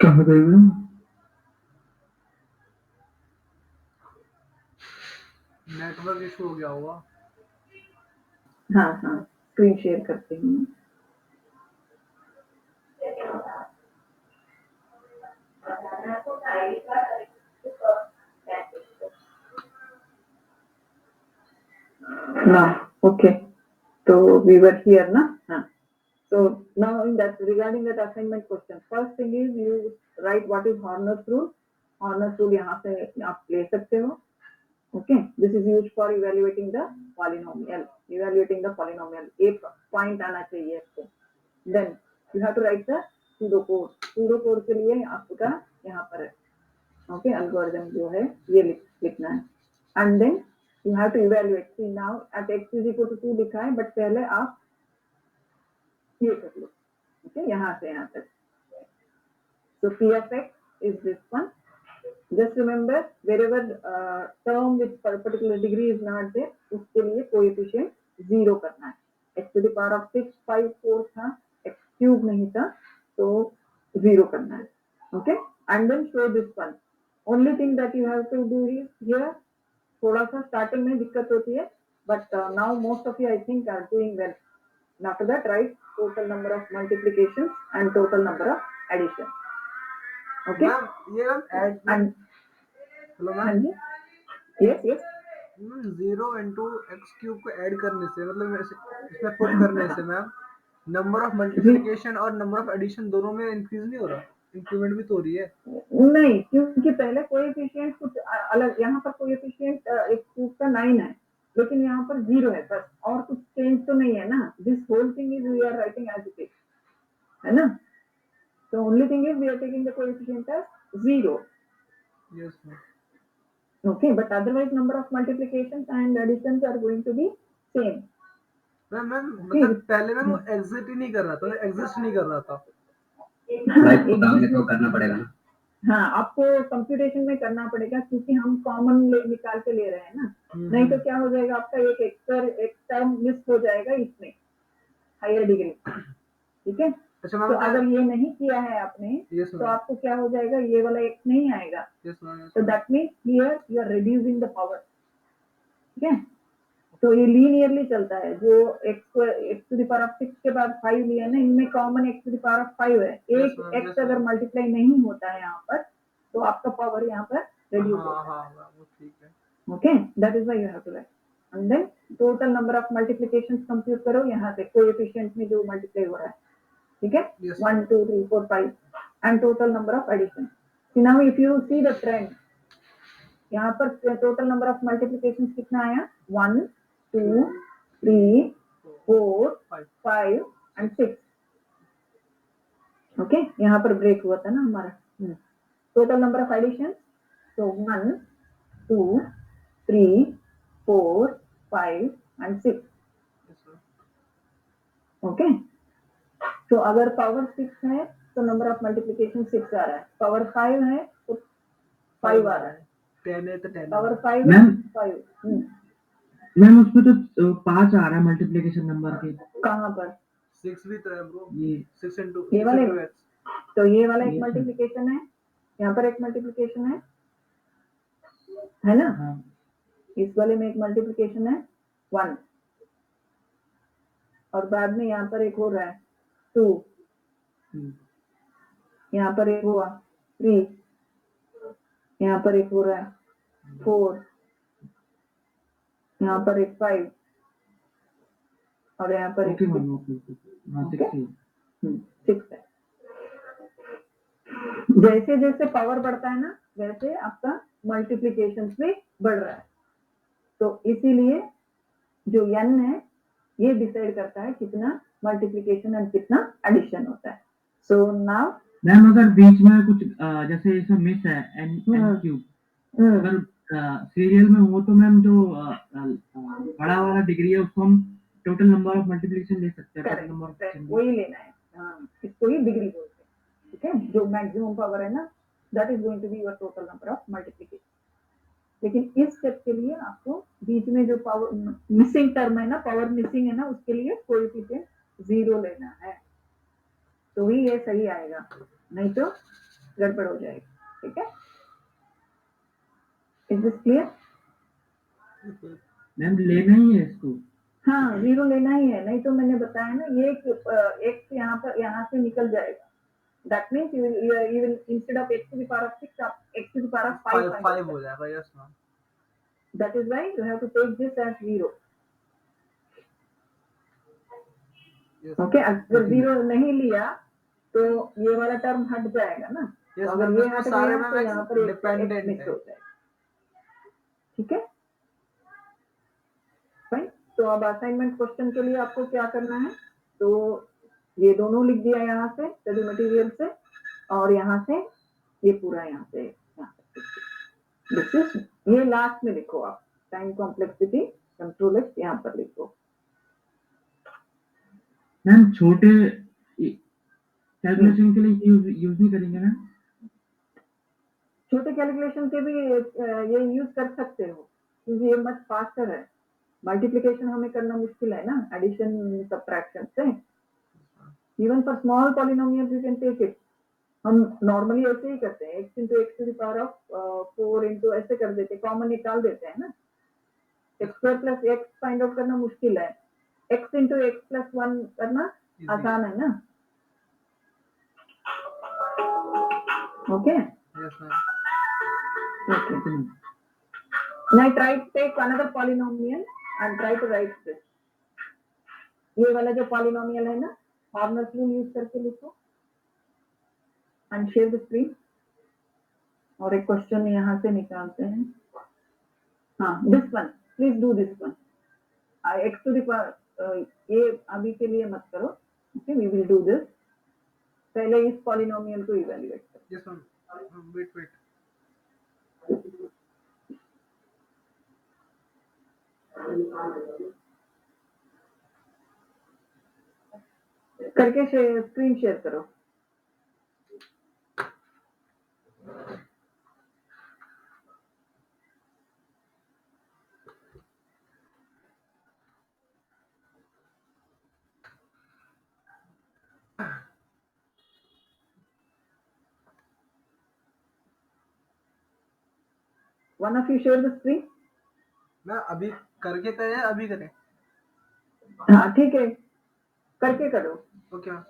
कहाँ गए मैम? नेटवर्क इशू हो गया होगा। हाँ स्क्रीन शेयर करते हैं। Now, okay. So we were here, na? So now in that regarding that assignment question, first thing is you write what is Horner's rule. Horner's rule यहाँ से आप ले सकते हो. Okay, this is used for evaluating the polynomial. Evaluating the polynomial. एक point आना चाहिए इसको. Then you have to write the pseudocode. Pseudocode के लिए आपका यहाँ पर है. Okay, algorithm जो है ये लिखना है. And then you have to evaluate. See now at x is equal to 2 लिखा है, but पहले आप ये कर लो, ओके, यहाँ से यहाँ तक। So P of x is this one. Just remember, wherever term with particular degree is not there, उसके लिए coefficient 0 करना है। x to the power of 6, 5, 4 था, x cube नहीं था, तो 0 करना है, okay? And then show this one. Only thing that you have to do is here, थोड़ा सा starting में दिक्कत होती है, but now most of you I think are doing well. And after that, write total number of multiplications and total number of additions. Okay? Ma'am ये मैम ऐड And हेलो हाँ मैम जी, yes, yes. 0 into x cube को ऐड करने से मतलब इसमें पुट करने से मैम नंबर ऑफ मल्टीप्लिकेशन और नंबर ऑफ एडिशन दोनों में इंक्रीज नहीं हो रहा, इंक्रीमेंट भी तो हो रही है। नहीं, क्योंकि पहले कोएफिशिएंट कुछ अलग, यहाँ पर कोएफिशिएंट एक क्यूब का 9 है, लेकिन यहाँ पर 0 है बस, और कुछ चेंज तो नहीं है ना। This whole thing is we are writing as it is, है ना। So only thing is we are taking the coefficient as 0. Yes ma'am. Okay, but otherwise number of multiplications and additions are going to be same. Ma'am मतलब पहले मैम वो एग्जिट ही नहीं कर रहा था, एग्जिस्ट नहीं कर रहा था। लाइक काम में तो करना पड़ेगा ना। हाँ, आपको कंप्यूटेशन में करना पड़ेगा, क्योंकि हम कॉमन निकाल के ले रहे हैं ना। नहीं तो क्या हो जाएगा, आपका एक टर्म मिस हो जाएगा इसमें, हायर डिग्री, ठीक है। अच्छा तो मैम अगर ये नहीं किया है आपने, यस तो मैम। आपको क्या हो जाएगा, ये वाला एक नहीं आएगा। Yes ma'am. तो that means here you are reducing the power, ठीक है। तो ये लीनियरली चलता है, जो x to the power of 6 के बाद 5 लिया है ना, इनमें common x to the power of 5 है। एक Yes, ma'am, x yes, अगर ma'am. मल्टीप्लाई नहीं होता है यहाँ पर, तो आपका पावर यहाँ पर रिड्यूस हाँ होता हाँ मैम वो ठीक है। है, okay. That is why you have to write. And then total number of multiplications compute करो, यहाँ से कोएफिशिएंट में जो मल्टीप्लाई हो रहा है, ठीक है। Yes, 1 2 3 4 5 and total number of addition. See now if you see the trend, यहाँ पर टोटल नंबर ऑफ मल्टीप्लिकेशन कितना आया, 1 2 3 4 5 एंड 6, ओके। यहाँ पर ब्रेक हुआ था ना हमारा। टोटल नंबर ऑफ एडिशन, तो 1 2 3 4 5 एंड 6, Yes, ma'am. ओके। तो अगर पावर 6 है तो नंबर ऑफ मल्टीप्लिकेशन 6 आ रहा है, पावर 5 है तो 5 आ रहा है, 10 है तो 10 पावर है। 5 मैम 5। मैम उसमें तो 5 आ रहा है मल्टीप्लिकेशन नंबर के। कहाँ पर, 6 भी तो है ब्रो, ये 6 into ये वाले 6 into x। तो ये वाला एक ये मल्टीप्लिकेशन है, यहाँ पर एक मल्टीप्लिकेशन है ना। हाँ इस वाले में एक मल्टीप्लिकेशन है 1, और बाद में यहाँ पर एक हो रहा है 2, यहाँ पर एक हुआ 3, यहाँ पर एक हो रहा है 4, यहाँ पर एक 5, और यहाँ पर एक ओके मैम ओके हाँ ओके 6 6 है। जैसे जैसे पावर बढ़ता है ना, वैसे आपका मल्टीप्लिकेशन भी बढ़ रहा है। तो इसीलिए जो n है, ये डिसाइड करता है कितना मल्टीप्लिकेशन और कितना एडिशन होता है। सो नाउ मैम अगर बीच में कुछ जैसे इसमें मिस है n क्यूब, अगर सीरियल में हो तो मैम जो बड़ा वाला डिग्री है उसको हम टोटल नंबर ऑफ मल्टीप्लिकेशन ले सकते हैं, टोटल नंबर ऑफ करेक्ट, वही लेना है। हाँ, इसको ही डिग्री बोलते हैं, ठीक है। जो मैक्सिमम पावर है ना, that is going to be your total number of multiplication. लेकिन इस स्टेप के लिए आपको बीच में जो पावर मिसिंग टर्म है ना, पावर मिसिंग है ना, उसके लिए कोएफिशिएंट 0 लेना है, तो ही ये सही आएगा, नहीं तो गड़बड़ हो जाएगी, ठीक है। Is this clear? मैम लेना ही है इसको। हाँ, 0 लेना ही है, नहीं तो मैंने बताया ना, ये एक यहाँ पर यहाँ से निकल जाएगा। That means you will instead of x to the power of 6, आप x to the power of 5 5 हो जाएगा। Yes ma'am. That is why you have to take this as 0. Yes okay, अगर 0 नहीं लिया तो ये वाला टर्म हट जाएगा ना। यस तो अगर मैम, ये इसमें हट सारे गया तो में यहाँ पर एक डिपेंडेंट मिस है। हो जाएगा, ठीक है। फाइन। तो अब असाइनमेंट क्वेश्चन के लिए आपको क्या करना है, तो ये दोनों लिख दिया यहाँ से स्टडी मटेरियल से, और यहाँ से ये पूरा यहाँ से दिस इज, ये लास्ट में लिखो आप, टाइम कॉम्प्लेक्सिटी कंट्रोल एक्स यहाँ पर लिखो। मैम छोटे कैलकुलेशन के लिए यूज नहीं करेंगे ना? छोटे कैलकुलेशन के भी ये यूज कर सकते हो क्योंकि ये मच फास्टर है। मल्टीप्लिकेशन हमें करना मुश्किल है ना, एडिशन सब्ट्रैक्शन से। Even for small polynomial you can take it. हम नॉर्मली ऐसे ही करते हैं, x into x to the power of 4 into ऐसे कर देते हैं, कॉमन निकाल देते हैं ना। X square plus x find out करना मुश्किल है, x इंटू एक्स प्लस 1 करना आसान है ना। Okay yes ma'am. Okay. Now try to take another polynomial and try to write this. ये वाला जो polynomial है ना, Horner's rule use करके लिखो and share the screen. और एक क्वेश्चन यहाँ से निकालते हैं। हाँ, this one, please do this one. X to the power ये अभी के लिए मत करो, okay? We will do this. पहले इस polynomial को evaluate करो। Yes ma'am, wait. करके स्क्रीन शेयर करो। One of you share the screen. मैं अभी करके करें, अभी करें? हाँ ठीक है, करके करो। Okay ma'am.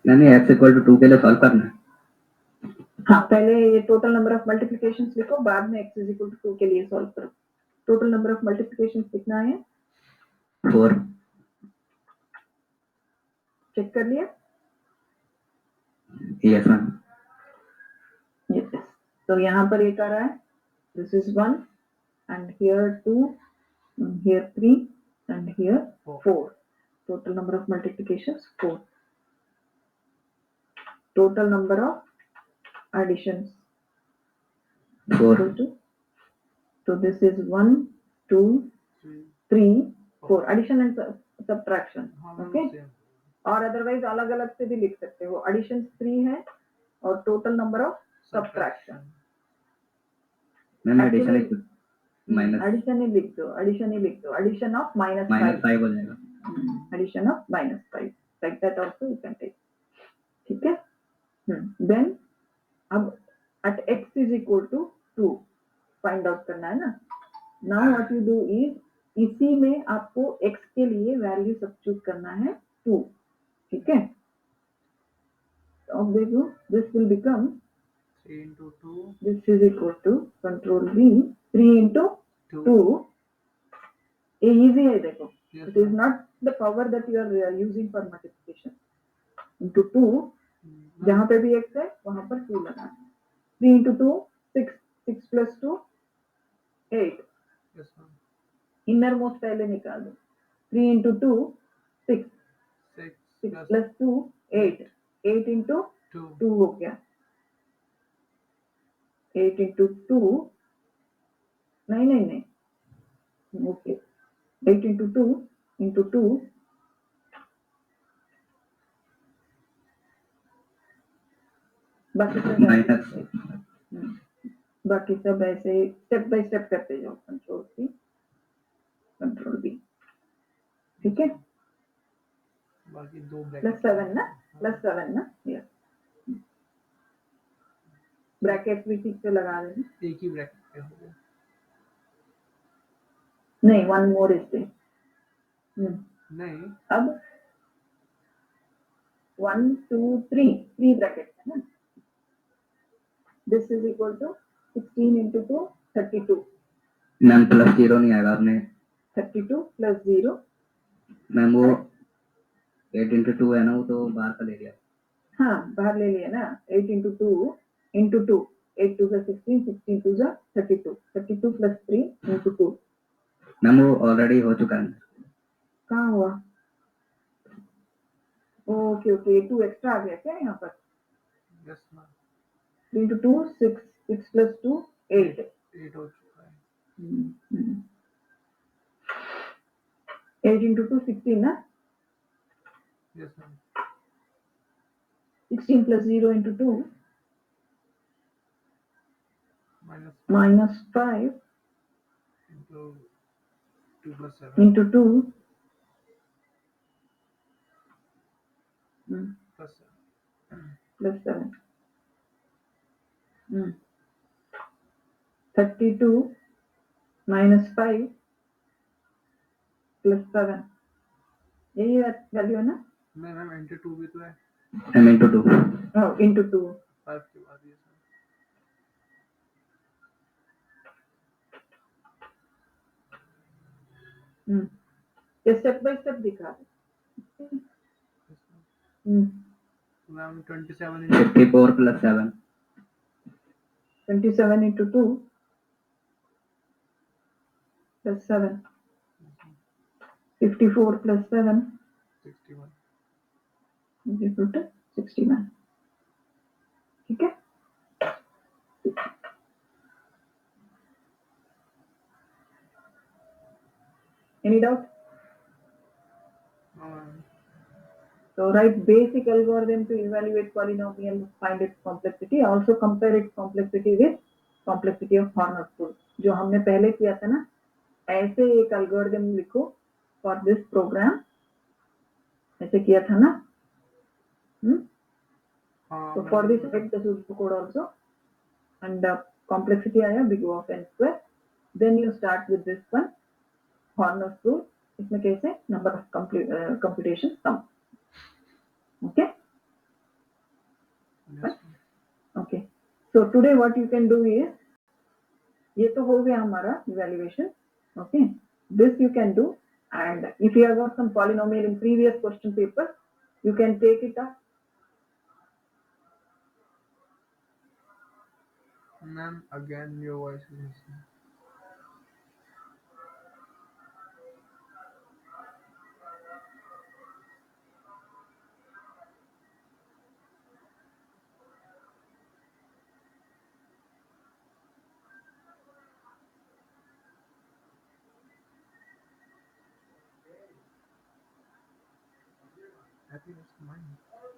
मैंने x इक्वल टू 2 के लिए सॉल्व करना है। हाँ, पहले ये टोटल नंबर ऑफ मल्टीप्लिकेशंस लिखो, बाद में x इज इक्वल टू 2 के लिए सॉल्व करो। टोटल नंबर ऑफ मल्टीप्लिकेशंस कितना है? 4 चेक कर लिया? Yes ma'am. यस। तो यहाँ पर एक आ रहा है, this is 1 and here 2 and here 3 and here 4. Total number of multiplications 4. Total number of additions 4 equal to, so this is 1 2 3 4 addition and subtraction. Okay, और अदरवाइज अलग अलग से भी लिख सकते हो। एडिशन 3 है और total number of subtraction. Ma'am addition minus addition ही लिख दो, एडिशन ही लिख दो, एडिशन ऑफ -5 -5 हो जाएगा। Addition of -5 like that also you can take. ठीक है। देन अब at x is equal to 2 find out करना है ना। Now what you do is, इसी में आपको x के लिए वैल्यू सब्स्टिट्यूट करना है 2। ठीक है। तो अब देखो, this will become 3 into 2 this is equal to control V 3 into 2। ये easy है देखो, it is not the power that you are using for multiplication into 2। जहाँ पे भी x है वहाँ पर 2 लगाना है। 3 into 2 6, 6 plus 2 8। yes ma'am inner most पहले निकाल दो। 3 into 2 6, 6 plus 2 8, 8 into 2 हो गया। 8 into 2 नहीं ओके 8 into 2 into 2 बाकी सब माइनस बाकी सब ऐसे स्टेप बाय स्टेप करते जाओ। Control C control B. ठीक है। बाकी दो +7 ना, +7 ना, यस। ब्रैकेट भी ठीक से लगा देना। एक ही ब्रैकेट पे हो गया। नहीं, वन मोर इज देयर। नहीं अब 1 2 3 3 ब्रैकेट है ना। This is equal to 16 into 2 32। Ma'am plus 0 नहीं आएगा आपने। 32 + 0 मैम वो 8 into 2 है ना, वो तो बाहर का ले लिया। हाँ, बाहर ले लिया ना। 8 into 2 into 2, 8 2 = 16, 16 2 = 32, 32 + 3 into 2। मैम वो ऑलरेडी हो चुका है। कहाँ हुआ? ओके ओके, 2 एक्स्ट्रा आ गया क्या यहाँ पर? Yes ma'am 3 into 2 6, 6 + 2 8। 8 हो चुका है। 8 into 2 16 ना। Yes ma'am 16 + 0 into 2 -5 into 2 plus 7 into 2 plus 7 plus 7 32 -5 plus 7 यही वैल्यू है ना। मैम into 2 भी तो है। मैम into 2 into 2 5 के बाद ये सब ये स्टेप बाय स्टेप दिखा दे। Ma'am 27 54 + 7 27 into 2 plus 7 54 plus 7 61 is equal to 61। ठीक है। Any doubt? So write basic algorithm to evaluate polynomial, find its complexity, also compare its complexity with complexity of Horner-Pool। जो हमने पहले किया था ना, ऐसे एक algorithm लिखो for this program, ऐसे किया था ना। So for this write the code also and complexity आया big O of n square। Then you start with this one Horner-Pool। इसमें कैसे number of computation sum। Okay, So today what you can do is, ये तो हो गया हमारा evaluation. Okay, this you can do, and if you have got some polynomial in previous question paper, you can take it up. Ma'am, again your voice is missing. I think it's mine.